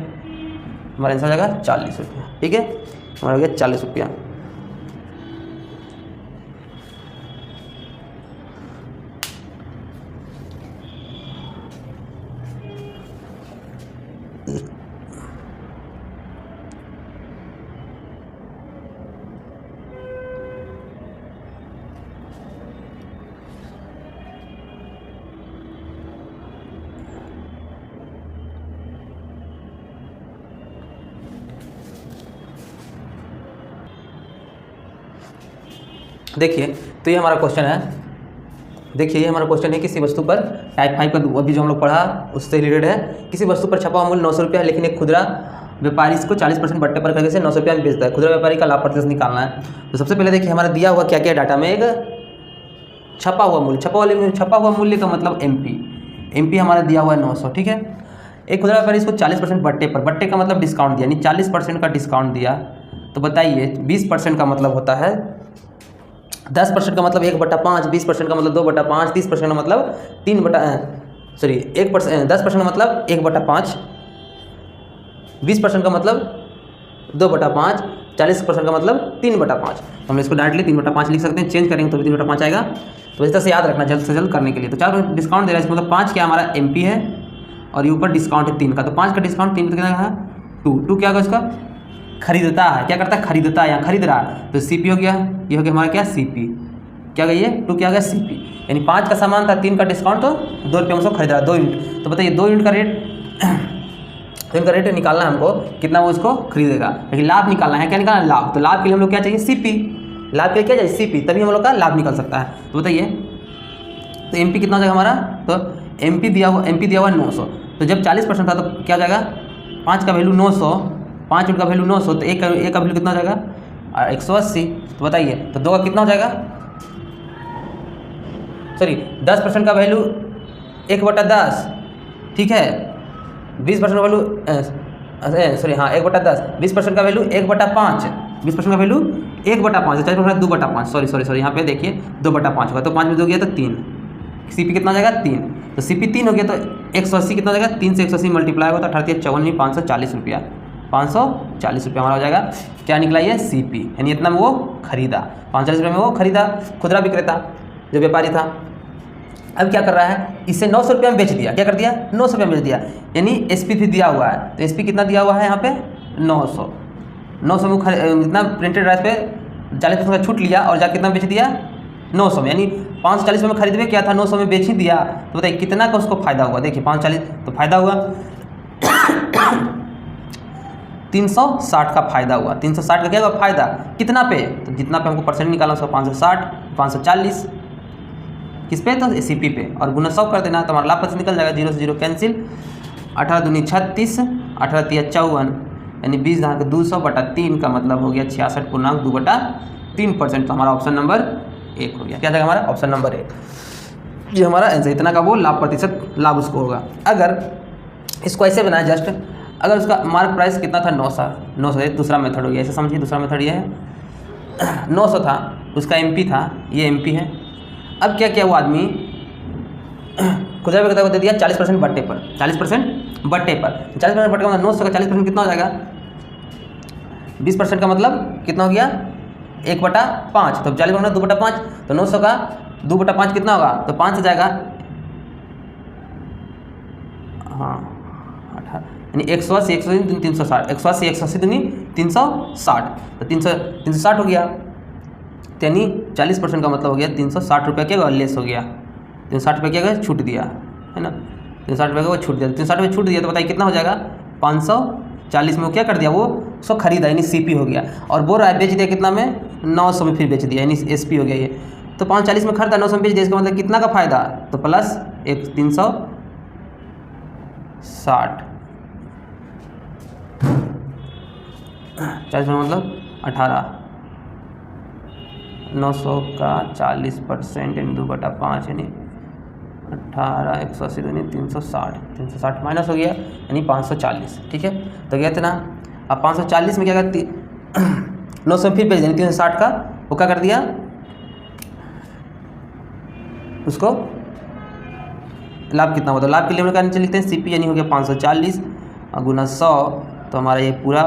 हमारा आंसर हो जाएगा 40 रुपया। ठीक है, हमारा हो गया 40 रुपया। देखिए तो ये हमारा क्वेश्चन है, देखिए ये हमारा क्वेश्चन है किसी वस्तु पर टाइप 5 का अभी जो हम लोग पढ़ा उससे रिलेटेड है। किसी वस्तु पर छपा हुआ मूल्य 900 रुपया है, लेकिन एक खुदरा व्यापारी इसको 40% बट्टे पर करके से 900 रुपया में बेचता है। खुदरा व्यापारी का लाभ प्रतिशत निकालना है। तो सबसे पहले देखिए हमारा दिया हुआ क्या क्या डाटा में, एक छपा हुआ मूल्य, छपा हुआ मूल्य का मतलब एमपी हमारा दिया हुआ है 900, ठीक है। एक खुदरा व्यापारी इसको 40% बट्टे पर, बट्टे का मतलब डिस्काउंट दिया, यानी 40% का डिस्काउंट दिया। तो बताइए 20% का मतलब होता है 10% का मतलब 1/5, 20% का मतलब 2/5, 30% का मतलब 10% का मतलब 1/5, 20% का मतलब 2/5, 40% का मतलब 3/5। तो हम इसको डायरेक्टली 3/5 लिख सकते हैं, चेंज करेंगे तो भी 3/5 आएगा। तो इस तरह से याद रखना जल्द से जल्द करने के लिए। तो 4 डिस्काउंट दे रहा है, इसका मतलब 5 क्या हमारा एमपी है और ये ऊपर डिस्काउंट है 3 का। तो 5 का डिस्काउंट 3 कितना है 2 क्या होगा इसका, खरीदता है, क्या करता है खरीदता है, यहाँ खरीद रहा है। तो सीपी हो गया, ये हो गया हमारा क्या सीपी, क्या गई है 2 क्या हो गया सीपी, यानी 5 का सामान था 3 का डिस्काउंट तो 2 रुपये में उसको खरीद रहा है 2 यूनिट। तो बताइए 2 यूनिट का रेट, तो इनका रेट निकालना है हमको कितना वो इसको खरीदेगा, लेकिन लाभ निकालना है, क्या निकालना है लाभ। तो लाभ के लिए हम लोग क्या चाहिए सीपी, लाभ के लिए क्या चाहिए सीपी, तभी हम लोग का लाभ निकल सकता है। तो बताइए तो एमपी कितना हो जाएगा हमारा, तो एमपी दिया हुआ 900। तो जब 40% था तो क्या हो जाएगा 5 का वैल्यू 900, 5 यूनिट का वैल्यू 900, तो एक का वैल्यू कितना हो जाएगा 180। तो बताइए तो 2 का कितना हो जाएगा, सॉरी 10% का वैल्यू 1/10, ठीक है। 20% का वैल्यू 1/10, 20% का वैल्यू 1/5, 20% का वैल्यू 1/5, 40% 2/5, सॉरी यहाँ पे देखिए 2/5 होगा। तो 5 में 2 गया तो 3, सीपी कितना हो जाएगा 3। तो सीपी 3 हो गया तो 180 कितना हो जाएगा, 3 से 180 मल्टीप्लाई होगा तो 58 540 रुपया, 540 रुपया हमारा हो जाएगा। क्या निकला ये सीपी, यानी इतना में वो खरीदा, 540 रुपये में वो खरीदा, खुदरा विक्रेता जो व्यापारी था। अब क्या कर रहा है, इसे 900 रुपये में बेच दिया, क्या कर दिया 900 रुपये में बेच दिया, यानी एसपी भी दिया हुआ है। तो एसपी कितना दिया हुआ है यहाँ पे 900 में इतना प्रिंटेड राइस पे 40% का छूट लिया और जाकर कितना बेच दिया 900 में, यानी 540 में खरीद में क्या था 900 में बेच ही दिया। तो बताइए कितना का उसको फायदा हुआ, देखिए 540 तो फायदा हुआ 360 का फायदा हुआ, 360 का क्या हुआ फायदा, कितना पे, तो जितना पे हमको परसेंट निकाला उसका 560, 540 किस पे, तो सीपी पे, और गुना 100 कर देना तो हमारा लाभ निकल जाएगा, 0 से 0 कैंसिल, 18 दूनी 36, 18 तिया 54, यानी 20 का 200/3 का मतलब हो गया 66.2/3%। तो हमारा ऑप्शन नंबर 1 हो गया, क्या जाएगा हमारा ऑप्शन नंबर 1, ये हमारा आंसर, इतना का वो लाभ प्रतिशत लाभ उसको होगा। अगर इसको ऐसे बनाया जस्ट, अगर उसका मार्क प्राइस कितना था 900, दूसरा मेथड हो गया, ऐसे समझिए दूसरा मेथड ये है 900 था, उसका एमपी था, ये एमपी है। अब क्या किया वो आदमी खुदरा विक्रेता को दे दिया 40% बट्टे पर, 40% बट्टे पर, 40% बट्टे का मतलब 900 का 40% कितना हो जाएगा 20% का मतलब कितना हो गया 1/5, तो 40% 2/5, तो 900 का 2/5 कितना होगा, तो 5 से जाएगा, हाँ 18, यानी 180 180 360, 180 180 दूनी 360, तो 360 हो गया, यानी 40% का मतलब हो गया 360 रुपये क्या लेस हो गया, 360 रुपये क्या छूट दिया है ना, 360 रुपये का वो छूट दिया, 360 रुपये छूट दिया। तो बताइए कितना हो जाएगा 540 में वो क्या कर दिया, वो उसको खरीदा यानी सीपी हो गया, और बोल रहा है बेच दिया कितना में 900 में फिर बेच दिया, यानी एसपी हो गया ये। तो 540 में खरीदा 900 में बेच दिया, इसका मतलब कितना का फायदा, तो प्लस 360, 40 में मतलब 18, 900 का 40% यानी 2/5 यानी 18, 180 यानी 360 माइनस हो गया यानी 540, ठीक है। तो गया था ना, अब 540 में क्या करती 900 में फिर बेच देंगे 360 का, वो क्या कर दिया उसको लाभ कितना होता है, लाभ के लिए हम लोग नीचे लिखते हैं सीपी, यानी हो गया 540 और गुना 100, तो हमारा ये पूरा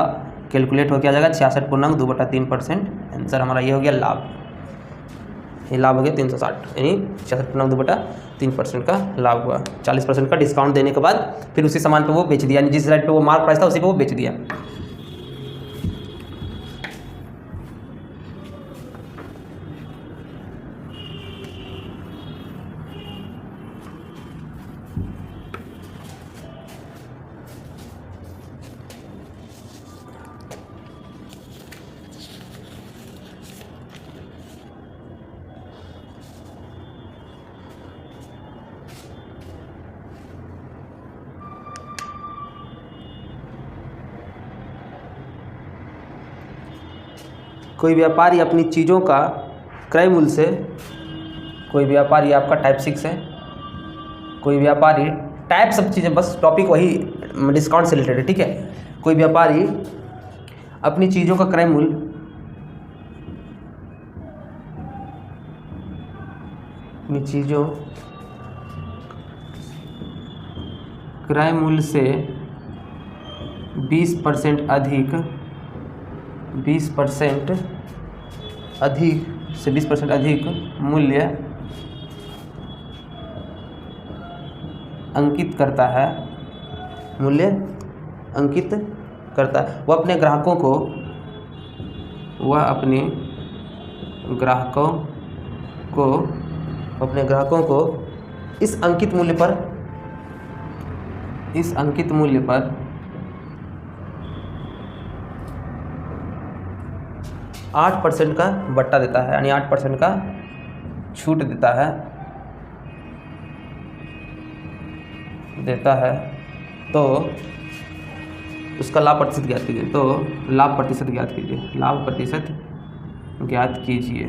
कैलकुलेट हो गया जाएगा 66.2/3%। आंसर हमारा ये हो गया लाभ, ये लाभ हो गया 360, यानी 66.2/3% का लाभ हुआ। 40% का डिस्काउंट देने के बाद फिर उसी सामान पे वो बेच दिया, यानी जिस रेट पे वो मार्क प्राइस था उसी पे वो बेच दिया। कोई व्यापारी अपनी चीज़ों का क्रय मूल्य से, कोई व्यापारी, आपका टाइप 6 है, कोई व्यापारी, टाइप सब चीज़ें, बस टॉपिक वही डिस्काउंट से रिलेटेड है, ठीक है। कोई व्यापारी अपनी चीज़ों का क्रय मूल्य क्रय मूल्य से 20% अधिक मूल्य अंकित करता है, वह अपने ग्राहकों को इस अंकित मूल्य पर 8% का बट्टा देता है, यानी 8% का छूट देता है, तो उसका लाभ प्रतिशत ज्ञात कीजिए। तो लाभ प्रतिशत ज्ञात कीजिए।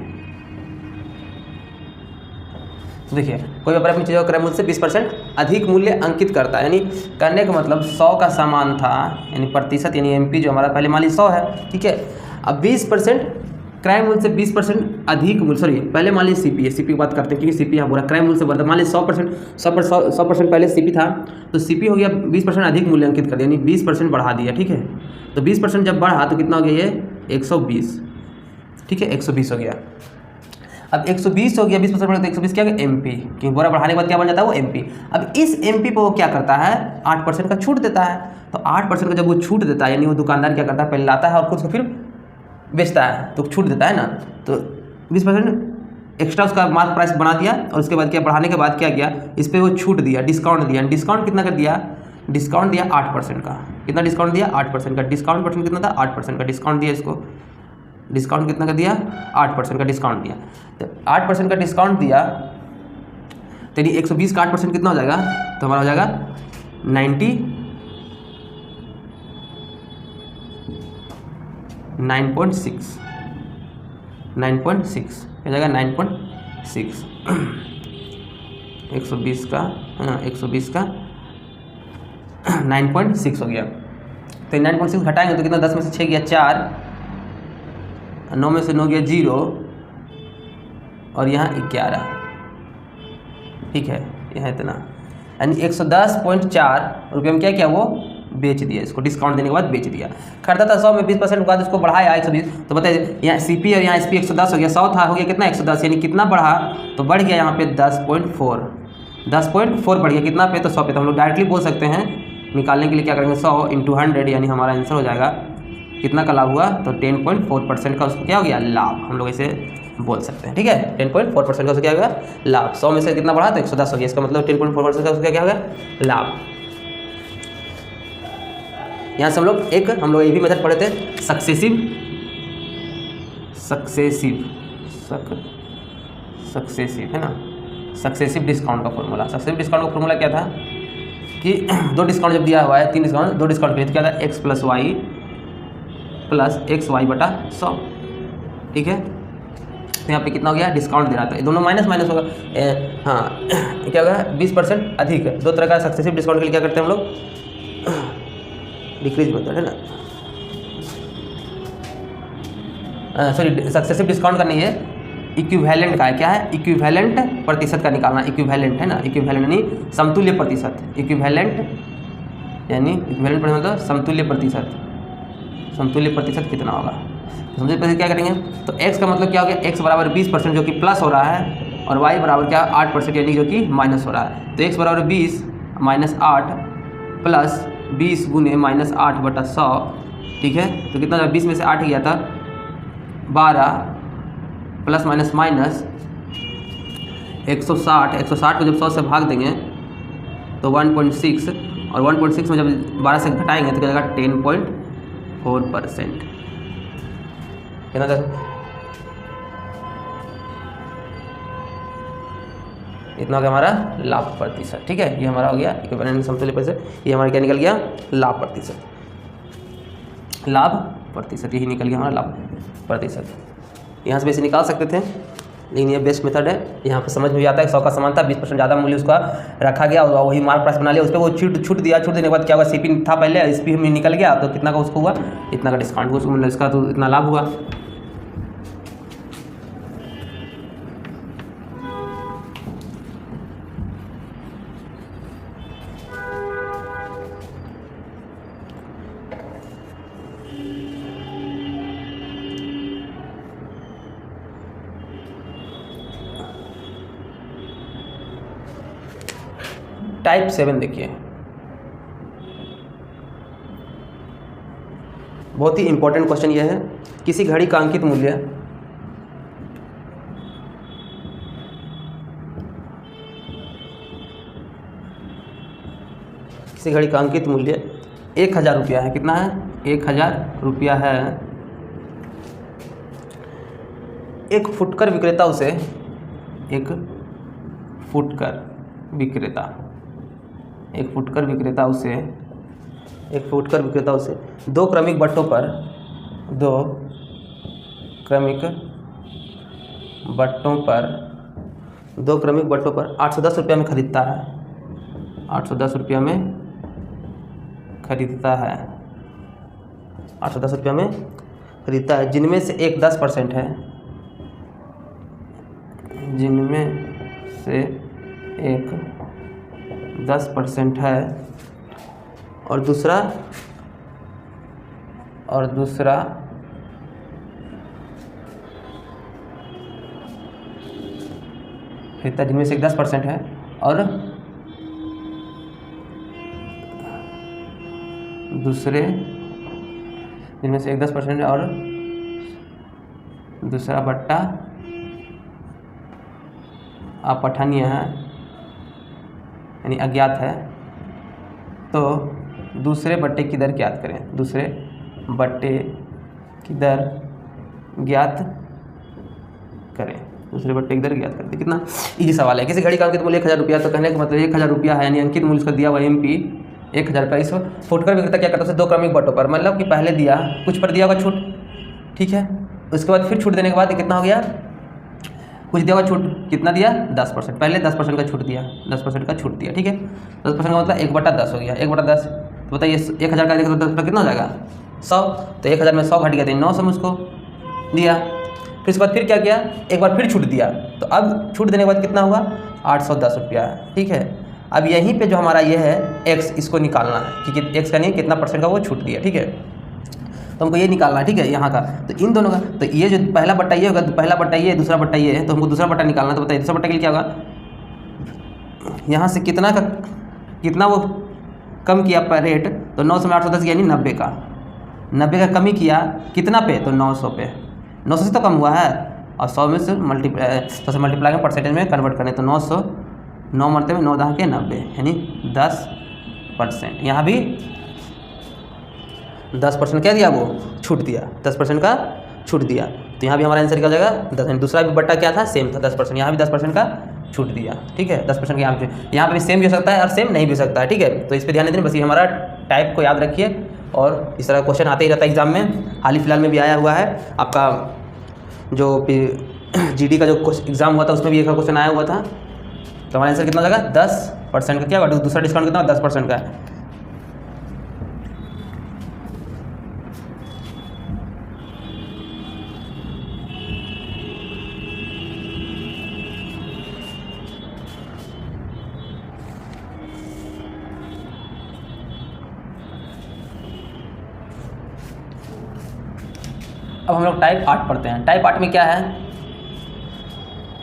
देखिए, कोई व्यापारी अपनी चीज़ों का क्रय मूल्य से 20% अधिक मूल्य अंकित करता है, यानी करने का मतलब 100 का सामान था, यानी प्रतिशत, यानी एमपी जो हमारा पहले मान लीजिए 100 है, ठीक है। अब 20% क्रय मूल्य से 20% अधिक मूल्य, सॉरी पहले मान लीजिए सीपी है, सीपी की बात करते हैं क्योंकि सीपी यहाँ पूरा क्रय मूल्य से बढ़ता है। मान लीजिए 100% पहले सीपी था, तो सीपी हो गया 20% अधिक मूल्य अंकित कर दिया, यानी 20% बढ़ा दिया, ठीक है। तो 20% जब बढ़ा तो कितना हो गया ये 120, ठीक है, 120 हो गया। अब 120 हो गया, 20% बढ़ा तो 120 क्या हो गया एमपी, क्योंकि बोरा बढ़ाने के बाद क्या बन जाता है वो एमपी। अब इस एमपी पर वो क्या करता है, 8% का छूट देता है। तो 8% का जब वो छूट देता है, यानी वो दुकानदार क्या करता है, पहले लाता है और खुद को फिर बेचता है, तो छूट देता है ना। तो 20% एक्स्ट्रा उसका मार्क प्राइस बना दिया, और उसके बाद क्या, बढ़ाने के बाद क्या किया, इस पर वो छूट दिया, डिस्काउंट दिया। डिस्काउंट कितना कर दिया, डिस्काउंट दिया 8% का। कितना डिस्काउंट दिया, 8% का। डिस्काउंट परसेंट कितना था, 8% का डिस्काउंट दिया इसको। डिस्काउंट कितना कर दिया, 8% का डिस्काउंट दिया। तो 8% का डिस्काउंट दिया, तो 120 का 8% कितना हो जाएगा, तो हमारा हो जाएगा 9.6 हो जाएगा 9.6। 120 का 9.6 हो गया। तो 9.6 घटाएंगे तो कितना, 10 में से 6 गया 4, 9 में से 9 गया 0, और यहाँ 11, ठीक है, यहाँ इतना, यानी 110.4 रुपये में क्या किया, वो बेच दिया इसको, डिस्काउंट देने के बाद बेच दिया। खरीदा था 100 में, 20% के बाद उसको बढ़ाया 120, तो बताइए यहाँ सीपी और यहाँ एसपी 110 हो गया, 100 था, हो गया कितना 110, यानी कितना बढ़ा, तो बढ़ गया यहाँ पे 10.4 बढ़ गया कितना पे, तो 100 पे। तो हम लोग डायरेक्टली बोल सकते हैं, निकालने के लिए क्या करेंगे, 100 × 100, यानी हमारा आंसर हो जाएगा कितना का लाभ हुआ, तो 10.4% का उसको क्या हो गया, लाभ, हम लोग इसे बोल सकते हैं, ठीक है। 10.4% का उसको क्या हो गया, लाभ। 100 में से कितना बढ़ा, तो 110 हो गया, इसका मतलब 10.4% का उसका क्या हो गया, लाभ। यहाँ से हम लोग ये भी मेथड पढ़े थे, सक्सेसिव है ना, सक्सेसिव डिस्काउंट का फॉर्मूला। सक्सेसिव डिस्काउंट का फॉर्मूला क्या था कि 2 डिस्काउंट जब दिया हुआ है, 3 डिस्काउंट, 2 डिस्काउंट किया, तो क्या था, x + y + xy/100, ठीक है। तो यहाँ पे कितना हो गया, डिस्काउंट दे रहा था, दोनों माइनस होगा। हाँ, क्या होगा, 20% अधिक। 2 तरह का सक्सेसिव डिस्काउंट के लिए क्या करते हैं हम लोग, डिक्रीज मेथड है ना, सॉरी सक्सेसिव डिस्काउंट का नहीं है, इक्विवेलेंट का है। क्या है, इक्विवेलेंट प्रतिशत का निकालना, इक्विवेलेंट है ना, इक्विवेलेंट यानी समतुल्य प्रतिशत। इक्विवेलेंट यानी इक्विवेलेंट मतलब समतुल्य प्रतिशत। समतुल्य प्रतिशत कितना होगा, समतुल्य प्रतिशत क्या करेंगे, तो x का मतलब क्या हो गया, x बराबर 20% जो कि प्लस हो रहा है, और y बराबर क्या 8% यानी जो कि माइनस हो रहा है। तो x बराबर 20 - 8 + 20 × -8/100, ठीक है। तो कितना, 20 में से 8 गया था 12 ± 160 को जब 100 से भाग देंगे तो 1.6, और 1.6 में जब 12 से घटाएंगे तो क्या जाएगा 10.4%। कितना था, इतना हो गया हमारा लाभ प्रतिशत, ठीक है। ये हमारा हो गया इक्विवेलेंट समतुल्य प्रतिशत, ये हमारा क्या निकल गया, लाभ प्रतिशत, लाभ प्रतिशत, यही निकल गया हमारा लाभ प्रतिशत। यहाँ से वैसे निकाल सकते थे, लेकिन ये बेस्ट मेथड है। यहाँ पे समझ में भी आता है 100 का सामान था, 20% ज़्यादा मूल्य उसका रखा गया और वही मार्क प्राइस बना लिया, उस पर वो छूट दिया। छूट देने के बाद क्या हुआ, सीपी था पहले, सीपी में निकल गया तो कितना का उसको हुआ, इतना का डिस्काउंट हुआ उसको, मतलब इसका तो इतना लाभ हुआ। टाइप 7 देखिए, बहुत ही इंपॉर्टेंट क्वेश्चन यह है। किसी घड़ी का अंकित मूल्य किसी घड़ी का अंकित मूल्य 1000 रुपया है। कितना है, 1000 रुपया है। एक फुटकर विक्रेता उसे एक फुटकर विक्रेता उसे 2 क्रमिक बट्टों पर 810 रुपया में खरीदता है। 810 रुपया में खरीदता है, जिनमें से एक 10% है, है और दूसरा खरीदता, जिनमें से एक 10% है और दूसरे जिनमें से एक 10% है और दूसरा बट्टा अपठनीय है यानी अज्ञात है, तो दूसरे बट्टे की दर ज्ञात करें। कितना इजी सवाल है। किसी घड़ी का अंकित मूल्य 1000 रुपया, तो कहने का मतलब 1000 रुपया है, यानी अंकित मूल्य उसका दिया हुआ MP 1000 का। इस फुटकर विक्रेता क्या करता है, 2 क्रमिक बट्टों पर, मतलब कि पहले दिया कुछ पर दिया होगा छूट, ठीक है, उसके बाद फिर छूट देने के बाद कितना हो गया, कुछ दिया हुआ छूट, कितना दिया 10%, पहले 10% का छूट दिया, 10% का छूट दिया, ठीक है। 10% का मतलब 1/10 हो गया, 1/10 तो बताइए 1000 का 10% कितना हो जाएगा 100, तो 1000 में 100 घट गया, तो 900 में उसको दिया। फिर उसके बाद फिर क्या किया, एक बार फिर छूट दिया, तो अब छूट देने के बाद कितना हुआ 810 रुपया, ठीक है। अब यहीं पे जो हमारा ये है x, इसको निकालना है कि x का नहीं कितना % का वो छूट दिया, ठीक है। तो हमको ये निकालना है, ठीक है, यहाँ का। तो इन दोनों का, तो ये जो पहला बट्टा ये होगा, पहला बट्टा ये, दूसरा बट्टा ये है, तो हमको दूसरा बट्टा निकालना है। तो बताइए दूसरा बट्टा के लिए क्या होगा, यहाँ से कितना वो कम किया पर रेट, तो 900 में 810 यानी 90 का कमी किया, कितना पे, तो 900 पे, 900 से तो कम हुआ है, और 100 में से मल्टीप्लाई में परसेंटेज में कन्वर्ट करें, तो 900 9 मरते में 9 10 के 90 यानी 10%। यहाँ भी 10% क्या दिया, वो छूट दिया, 10% का छूट दिया, तो यहाँ भी हमारा आंसर निकल जाएगा 10। दूसरा भी बट्टा क्या था, सेम था 10%, यहाँ भी 10% का छूट दिया, ठीक है। 10% यहाँ पे भी सेम भी हो सकता है और सेम नहीं भी हो सकता है, ठीक है। तो इस पर ध्यान दें, बस ये हमारा टाइप को याद रखिए, और इस तरह क्वेश्चन आते ही रहता है एग्जाम में। हाल ही फिलहाल में भी आया हुआ है आपका जो GD का जो एग्ज़ाम हुआ था, उसमें भी एक क्वेश्चन आया हुआ था। तो हमारा आंसर कितना हो जाएगा 10% का, क्या होगा दूसरा डिस्काउंट कितना 10% का है। अब हम लोग टाइप 8 पढ़ते हैं। टाइप 8 में क्या है,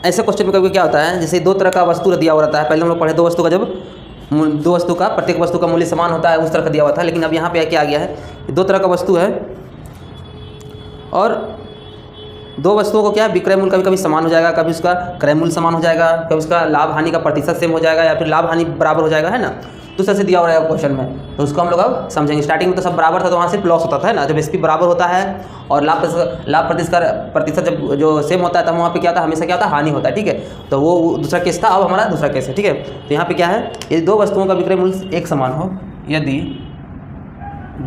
ऐसे क्वेश्चन में कभी क्या होता है, जैसे 2 तरह का वस्तु दिया हुआ रहता है। पहले हम लोग पढ़े 2 वस्तु का, जब 2 वस्तु का प्रत्येक वस्तु का मूल्य समान होता है, उस तरह का दिया हुआ था। लेकिन अब यहाँ पे क्या आ गया है, 2 तरह का वस्तु है और 2 वस्तुओं को क्या विक्रय मूल्य कभी कभी समान हो जाएगा, कभी उसका क्रय मूल्य समान हो जाएगा, कभी उसका लाभ हानि का प्रतिशत सेम हो जाएगा, या फिर लाभ हानि बराबर हो जाएगा, है ना। तो उससे दिया हुआ रहेगा क्वेश्चन में, तो उसको हम लोग अब समझेंगे। स्टार्टिंग में तो सब बराबर था, तो वहाँ सिर्फ लॉस होता था, है ना। जब SP बराबर होता है और लाभ प्रतिशत जब जो सेम होता है, तब वहाँ पे क्या था, हमेशा क्या होता है, हानि होता है, ठीक है। तो वो दूसरा केस था, अब हमारा दूसरा केस है, ठीक है। तो यहाँ पे क्या है, यदि 2 वस्तुओं का विक्रय मूल्य एक समान हो, यदि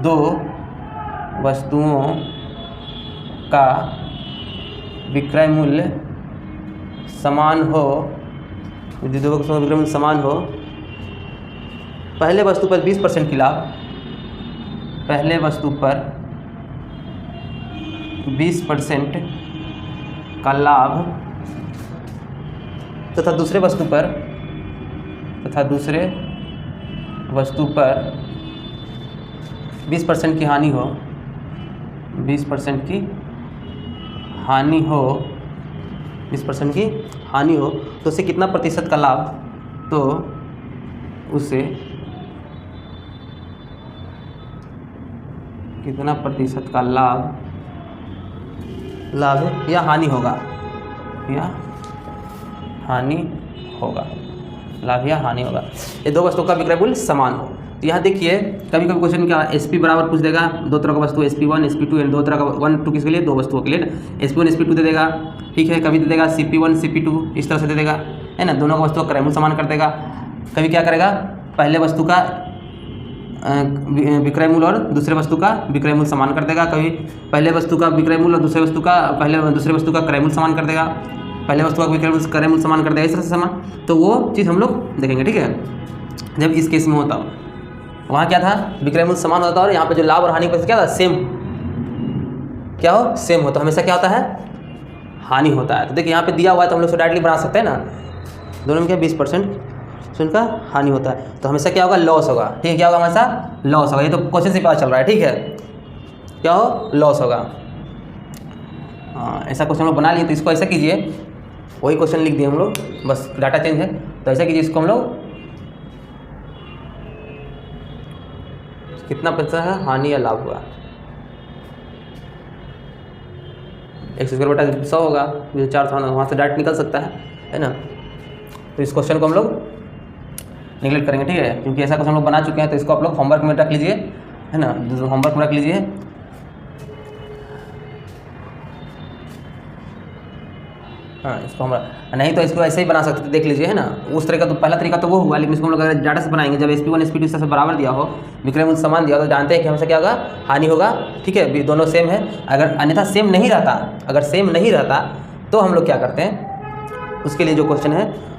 2 वस्तुओं का विक्रय मूल्य समान हो, यदि दो वस्तुओं का विक्रय मूल्य समान हो, पहले वस्तु पर 20% की लाभ, पहले वस्तु पर 20% का लाभ तथा दूसरे वस्तु पर 20% की हानि हो, 20% की हानि हो, 20% की हानि हो, तो उसे कितना प्रतिशत का लाभ, तो उसे कितना प्रतिशत का लाभ या हानि होगा, लाभ या हानि होगा। ये दो वस्तुओं का विक्रय मूल्य समान हो। तो यहाँ देखिए कभी कभी क्वेश्चन क्या SP बराबर पूछ देगा, दो तरह का वस्तु SP1 SP2 एंड दो तरह का 1 2 किसके लिए, दो वस्तुओं के लिए ना, SP1 SP2 दे देगा, ठीक है। कभी दे देगा CP1 CP2, इस तरह से दे देगा, है ना, दोनों का वस्तु का क्रय मूल्य समान कर देगा। कभी क्या करेगा, पहले वस्तु का विक्रय मूल्य और दूसरे वस्तु का विक्रय मूल्य समान कर देगा। कभी पहले वस्तु का विक्रय मूल्य और दूसरे वस्तु का क्रय मूल्य समान कर देगा, पहले वस्तु का क्रय मूल्य समान कर देगा, इस तरह से समान। तो वो चीज़ हम लोग देखेंगे, ठीक है। जब इस केस में होता, वहाँ क्या था, विक्रय मूल्य समान होता है, और यहाँ पे जो लाभ और हानि का क्या था, सेम, क्या हो, सेम हो। तो हमेशा क्या होता है, हानि होता है। तो देखिए यहाँ पे दिया हुआ है तो हम लोग डायरेक्टली बना सकते हैं ना, दोनों में क्या 20% तो इनका हानि होता है, तो हमेशा क्या होगा, लॉस होगा, ठीक है। क्या होगा, हमेशा लॉस होगा। ये तो क्वेश्चन से पता चल रहा है, ठीक है, क्या हो, लॉस होगा। हाँ, ऐसा क्वेश्चन हम लोग बना लिए, तो इसको ऐसा कीजिए, वही क्वेश्चन लिख दिए हम लोग, बस डाटा चेंज है। तो ऐसा कीजिए, इसको हम लोग कितना पैसा है, हानि या लाभ हुआ, 100/100 होगा, जो 400 वहाँ से डायरेक्ट निकल सकता है ना। तो इस क्वेश्चन को हम लोग निगलेक्ट करेंगे, ठीक है, क्योंकि ऐसा क्वेश्चन हम लोग बना चुके हैं। तो इसको आप लोग होमवर्क में रख लीजिए, है ना, होमवर्क में रख लीजिए। हाँ, इसको हम नहीं तो इसको ऐसे ही बना सकते, देख लीजिए, है ना। उस तरह का तो पहला तरीका तो वो हुआ, लेकिन इसको हम लोग अगर डाटा से बनाएंगे, जब SP1 SP2 से बराबर दिया हो, विक्रय मूल्य समान दिया हो, तो जानते हैं कि हमेशा क्या होगा, हानि होगा, ठीक है, दोनों सेम है। अगर अन्यथा सेम नहीं रहता, तो हम लोग क्या करते हैं, उसके लिए जो क्वेश्चन है,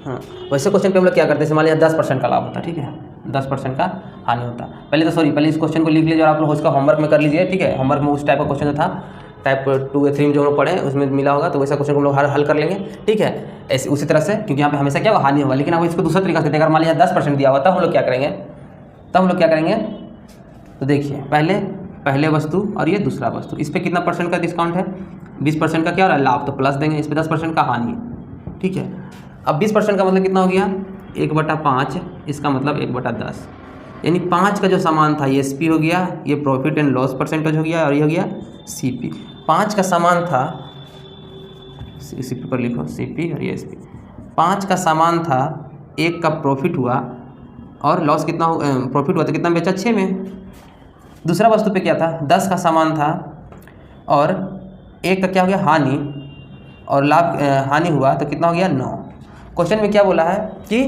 हाँ, वैसे क्वेश्चन पे हम लोग क्या करते हैं, मान लीजिए 10% का लाभ होता है, ठीक है, 10% का पहले इस क्वेश्चन को लिख लीजिए और आप लोग उसका होमवर्क में कर लीजिए, ठीक है। होमवर्क में उस टाइप का क्वेश्चन जो था, टाइप 2 या 3 में जो हम लोग पढ़े उसमें मिला होगा, तो वैसा क्वेश्चन को हम लोग हल कर लेंगे, ठीक है। ऐसे उसी तरह से, क्योंकि यहाँ पे हमेशा क्या होगा, हानि होगा। लेकिन अब इसको दूसरा तरीका से देखें, अगर मान लीजिए 10% दिया हुआ, तब हम लोग क्या करेंगे, तो देखिए पहले वस्तु और ये दूसरा वस्तु, इस पर कितना % का डिस्काउंट है, 20% का क्या हो रहा है, लाभ, तो प्लस देंगे, इस पर 10% का हानि, ठीक है। अब 20% का मतलब कितना हो गया, 1/5, इसका मतलब 1/10, यानी 5 का जो सामान था ये SP हो गया, ये प्रॉफिट एंड लॉस परसेंटेज हो गया, और ये हो गया CP। 5 का सामान था, CP पर लिखो, CP और ये SP। 5 का सामान था, 1 का प्रॉफिट हुआ, और लॉस कितना हो, प्रॉफिट हुआ तो कितना बेचा, 6 में। दूसरा वस्तु पे क्या था, 10 का सामान था, और 1 का क्या हो गया, हानि, और लाभ, हानि हुआ तो कितना हो गया, 9। क्वेश्चन में क्या बोला है कि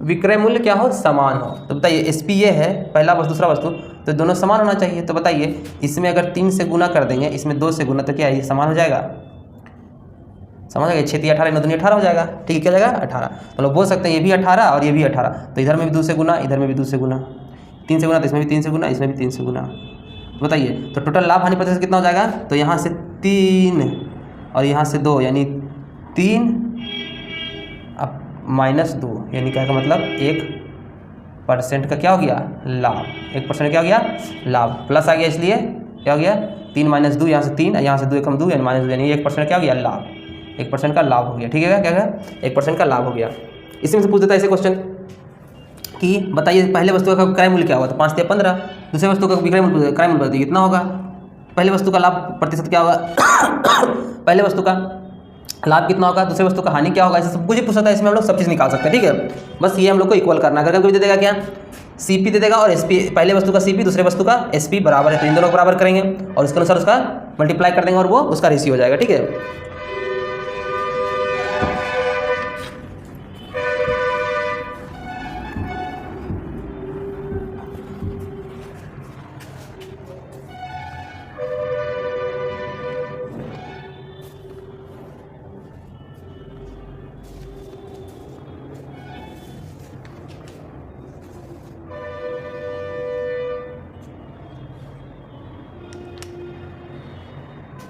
विक्रय मूल्य क्या हो, समान हो। तो बताइए SP ये है पहला वस्तु, दूसरा वस्तु, तो दोनों समान होना चाहिए। तो बताइए, इसमें अगर 3 से गुना कर देंगे, इसमें 2 से गुना, तो क्या ये समान हो जाएगा, 6 3 18, 9 2 18 हो जाएगा, ठीक है, क्या जाएगा 18। तो लोग बोल सकते हैं ये भी 18 और ये भी 18, तो इधर में भी 2 से गुना, इधर में भी 2 से गुना, 3 से गुना, तो इसमें भी 3 से गुना, इसमें भी 3 से गुना। तो बताइए, तो टोटल लाभ हानि प्रतिशत कितना हो जाएगा, तो यहाँ से 3 और यहाँ से 2, यानी 3 अब -2, यानी क्या का मतलब 1% का क्या हो गया, लाभ, 1% क्या हो गया, लाभ, प्लस आ गया, इसलिए क्या हो गया, 3 - 2, यहाँ से 3, यहाँ से 2 कम 2, यानी -2, यानी 1% क्या हो गया, लाभ, 1% का लाभ हो गया, ठीक है, क्या है, 1% का लाभ हो गया। इसी में से पूछ देता है ऐसे क्वेश्चन कि बताइए पहले वस्तु का क्रय मूल्य क्या हुआ, तो 5 × 15, दूसरे वस्तु का क्रय मूल्य बताइए कितना होगा, पहले वस्तु का लाभ प्रतिशत क्या होगा, पहले वस्तु का लाभ कितना होगा, दूसरे वस्तु का हानि क्या होगा, ऐसे सब कुछ ही पूछ सकता है। इसमें हम लोग सब चीज़ निकाल सकते हैं, ठीक है। बस ये हम लोग को इक्वल करना है। अगर कभी दे देगा क्या CP दे देगा और SP, पहले वस्तु का CP दूसरे वस्तु का SP बराबर है, तो इन दोनों को बराबर करेंगे और उसके अनुसार उसका मल्टीप्लाई कर देंगे और वो उसका रेशियो हो जाएगा। ठीक है,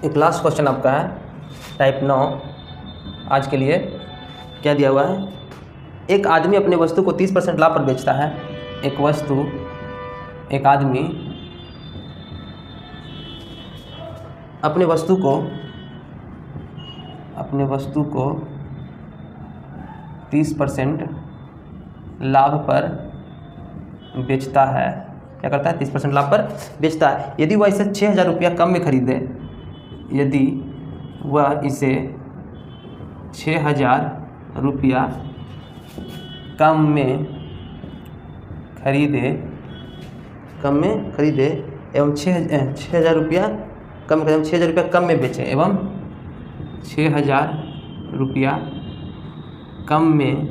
एक लास्ट क्वेश्चन आपका है टाइप 9 आज के लिए। क्या दिया हुआ है, एक आदमी अपने वस्तु को 30% लाभ पर बेचता है। एक आदमी अपने वस्तु को 30% लाभ पर बेचता है। क्या करता है, 30% लाभ पर बेचता है। यदि वह इसे 6,000 रुपया कम में खरीदे, यदि वह इसे 6,000 रुपया कम में खरीदे एवं 6,000 रुपया कम 6,000 रुपया कम में बेचे एवं 6,000 रुपया कम में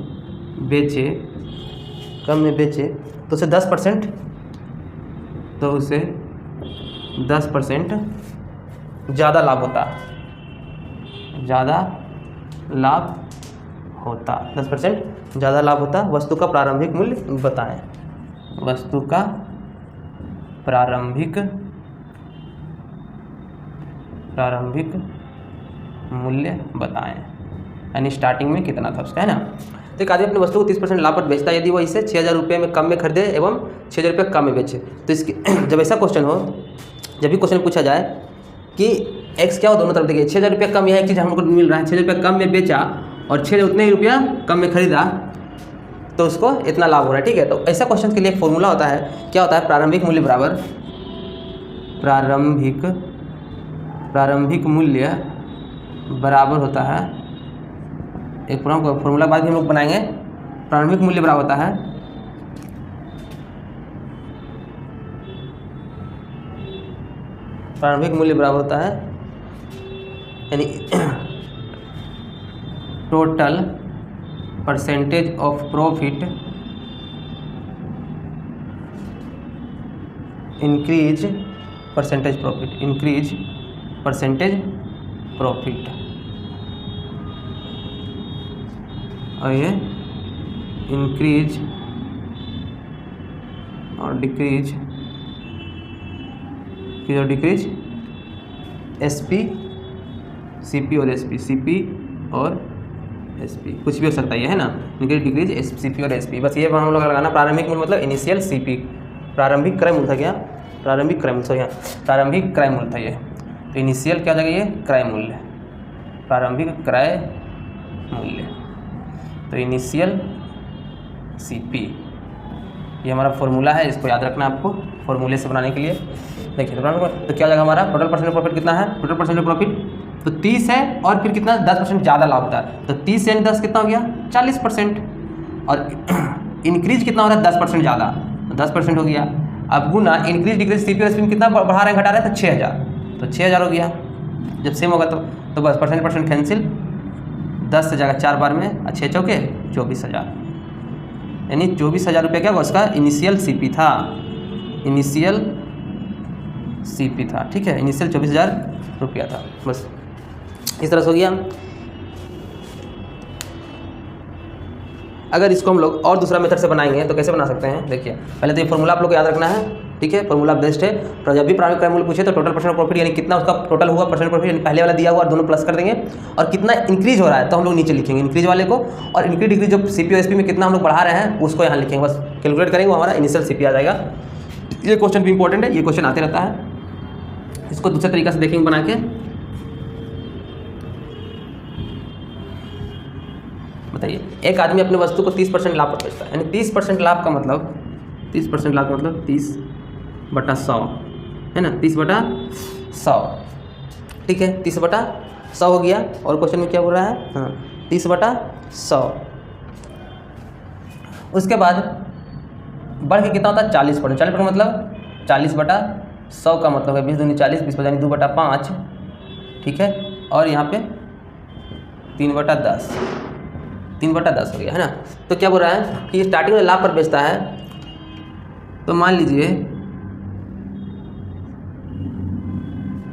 बेचे तो उसे 10% ज़्यादा लाभ होता 10% ज़्यादा लाभ होता। वस्तु का प्रारंभिक मूल्य बताएं। वस्तु का प्रारंभिक मूल्य बताएं, यानी स्टार्टिंग में कितना था उसका, है ना। तो एक आदमी अपनी वस्तु को 30% लाभ पर बेचता है, यदि वो इसे 6,000 रुपये में कम में खरीदे एवं 6,000 रुपये कम में बेचे। तो इसकी जब ऐसा क्वेश्चन हो, जब भी क्वेश्चन पूछा जाए कि x क्या हो, दोनों तरफ देखिए, 6,000 रुपया कम, यह एक चीज़ हमको मिल रहा है, 6,000 रुपया कम में बेचा और 6,000 उतने ही रुपया कम में खरीदा, तो उसको इतना लाभ हो रहा है। ठीक है, तो ऐसा क्वेश्चन के लिए एक फॉर्मूला होता है। क्या होता है, प्रारंभिक मूल्य बराबर प्रारंभिक मूल्य बराबर होता है, एक फॉर्मूला बाद भी हम लोग बनाएंगे। प्रारंभिक मूल्य बराबर होता है यानी total percentage of profit increase percentage profit और ये इंक्रीज और डिक्रीज SP, CP और SP कुछ भी हो सकता है, ना। इंक्रीज डिक्रीज CP और SP, बस ये हम लोग लगाना। प्रारंभिक मूल्य मतलब इनिशियल CP, प्रारंभिक क्रय मूल्य था क्या, प्रारंभिक क्रय मूल्य था ये। तो इनिशियल क्या हो जाएगा, ये क्रय मूल्य, प्रारंभिक क्रय मूल्य। तो इनिशियल CP ये हमारा फॉर्मूला है, इसको याद रखना आपको फॉर्मूले से बनाने के लिए। देखिए तो क्या हो जाएगा हमारा टोटल परसेंटेज प्रॉफिट कितना है, टोटल परसेंटेज प्रॉफिट तो 30 है और फिर कितना 10% ज़्यादा लाभ होता है। तो 30 से 10 कितना हो गया 40%, और इंक्रीज कितना हो रहा है 10% ज़्यादा, तो 10% हो गया। अब गुना इंक्रीज डिक्रीज CP और SP में कितना बढ़ा रहे हैं घटा रहे हैं, तो 6,000, तो 6,000 हो गया। जब सेम होगा तो बस परसेंट कैंसिल, 10 से जाएगा 4 बार में, 6 चौके 24,000, यानी 24,000 रुपये क्या उसका इनिशियल CP था। ठीक है, इनिशियल 24,000 रुपया था। बस इस तरह से हो गया। अगर इसको हम लोग और दूसरा मेथड से बनाएंगे तो कैसे बना सकते हैं, देखिए पहले तो ये फॉर्मूला आप लोग को याद रखना है। ठीक है, फॉर्मूला बेस्ट है। तो जब भी प्रारंभिक क्रय मूल्य पूछे तो टोटल परसेंट प्रॉफिट यानी कितना उसका टोटल हुआ परसेंट प्रॉफिट, यानी पहले वाला दिया हुआ और दोनों प्लस कर देंगे, और कितना इंक्रीज हो रहा है तो हम लोग नीचे लिखेंगे इंक्रीज वाले को, और इंक्रीज डिक्रीज जो CP और SP में कितना हम लोग बढ़ा रहे हैं उसको यहाँ लिखेंगे। बस कैलकुलेट करेंगे, वो हमारा इनिशियल CP आ जाएगा। ये क्वेश्चन भी इंपॉर्टेंट है, ये क्वेश्चन आते रहता है। इसको दूसरे तरीका से देखेंगे बना के, बताइए। एक आदमी अपने वस्तु को 30% लाभ पर बेचता है, यानी 30% लाभ का मतलब 30/100 है ना, 30/100। ठीक है, 30/100 हो गया। और क्वेश्चन में क्या बोल रहा है, हाँ 30/100। उसके बाद बढ़ के कितना होता है 40%। 40% मतलब 40/100 का मतलब है 20 दूनी 40, 20 यानी 2/5, ठीक है। और यहाँ पे 3/10, 3/10 हो गया है ना। तो क्या बोल रहा है कि स्टार्टिंग में लाभ पर बेचता है, तो मान लीजिए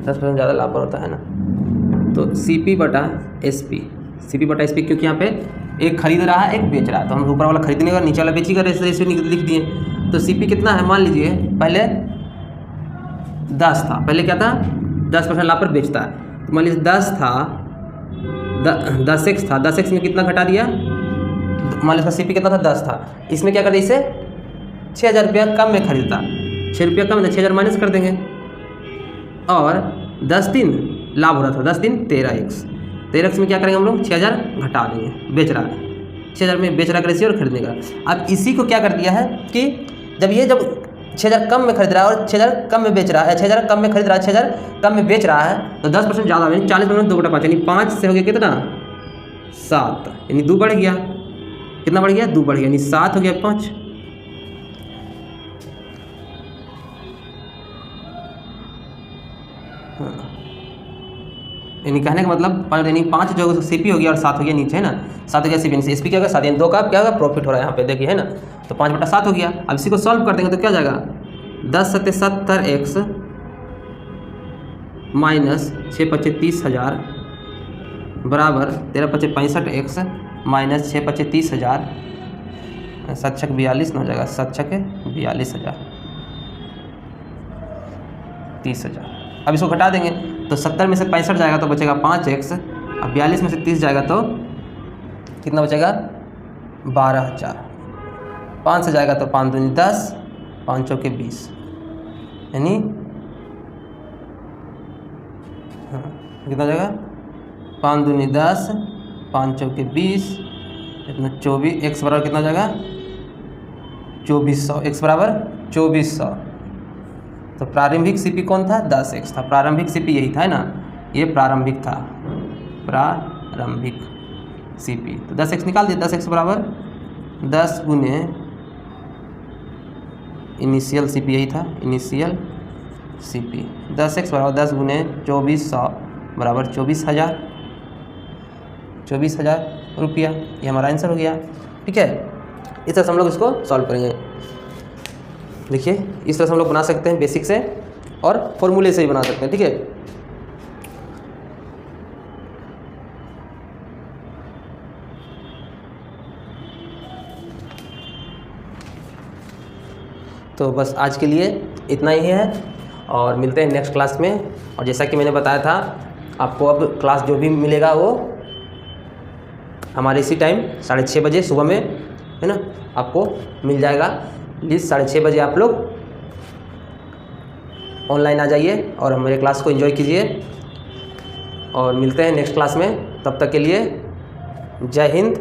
10% ज़्यादा लाभ पर होता है ना, तो CP/SP, CP/SP, क्योंकि यहाँ पे एक खरीद रहा है एक बेच रहा है, तो हम ऊपर वाला खरीदने का नीचे वाला बेचेगा, रेशो लिख दिए। तो CP कितना है, मान लीजिए पहले 10 था, पहले क्या था 10% लाभ पर बेचता है, तो मान लीजिए 10 था, 10x था, 10x में कितना घटा दिया, मान लीजिए CP कितना था 10 था, इसमें क्या कर दिया, इसे 6,000 रुपया कम में खरीदता, 6 रुपया कम में 6,000 माइनस कर देंगे, और 10 दिन लाभ हो रहा था, 10 दिन 13x, 13x में क्या करेंगे हम लोग 6,000 घटा देंगे, बेच रहा है 6,000 में बेच रहा का रेशियो और खरीदने का। अब इसी को क्या कर दिया है कि जब 6,000 कम में खरीद रहा है और 6,000 कम में बेच रहा है, 6,000 कम में खरीद रहा है, 6,000 कम में बेच रहा है, तो 10% ज़्यादा यानी 40% 2/5 यानी 5 से हो गया कितना 7, यानी 2 बढ़ गया, कितना बढ़ गया 2 बढ़ गया, यानी 7 हो गया 5। यानी कहने का मतलब यानी 5 जो CP हो गया और 7 हो गया नीचे है ना, 7 हो गया CP, SP क्या होगा 7, यानी 2 का क्या होगा प्रॉफिट हो रहा है यहाँ पे देखिए है ना। तो 5/7 हो गया। अब इसी को सॉल्व कर देंगे तो क्या जाएगा 10 × 70x माइनस 6 × 30,000 बराबर 13 × 65x माइनस 6 × 30,000, 7 × 42 ना हो जाएगा, 7 × 42,000, 30,000। अब इसको घटा देंगे तो 70 में से 65 जाएगा तो बचेगा 5x, अब 42 में से 30 जाएगा तो कितना बचेगा 12,000, 5 से जाएगा तो 5 दूनी 10, 5 चौके 20, यानी कितना जाएगा 5 दूनी 10, 5 चौके 20, इतना 24, x बराबर कितना जाएगा 2400, x बराबर 2400। तो प्रारंभिक CP कौन था 10x था, प्रारंभिक CP यही था है ना, ये प्रारंभिक था, प्रारंभिक CP। तो 10x निकाल दिया, 10x बराबर 10 गुने इनिशियल CP यही था, इनिशियल CP, 10x बराबर 10 गुने 2400 बराबर 24,000, 24,000 रुपया, ये हमारा आंसर हो गया। ठीक है, इस तरह से हम लोग इसको सॉल्व करेंगे। देखिए इस तरह से हम लोग बना सकते हैं बेसिक से और फॉर्मूले से ही बना सकते हैं। ठीक है, तो बस आज के लिए इतना ही है और मिलते हैं नेक्स्ट क्लास में। और जैसा कि मैंने बताया था आपको, अब क्लास जो भी मिलेगा वो हमारे इसी टाइम 6:30 बजे सुबह में है ना आपको मिल जाएगा। प्लीज़ 6:30 बजे आप लोग ऑनलाइन आ जाइए और हमारे क्लास को एंजॉय कीजिए और मिलते हैं नेक्स्ट क्लास में। तब तक के लिए जय हिंद,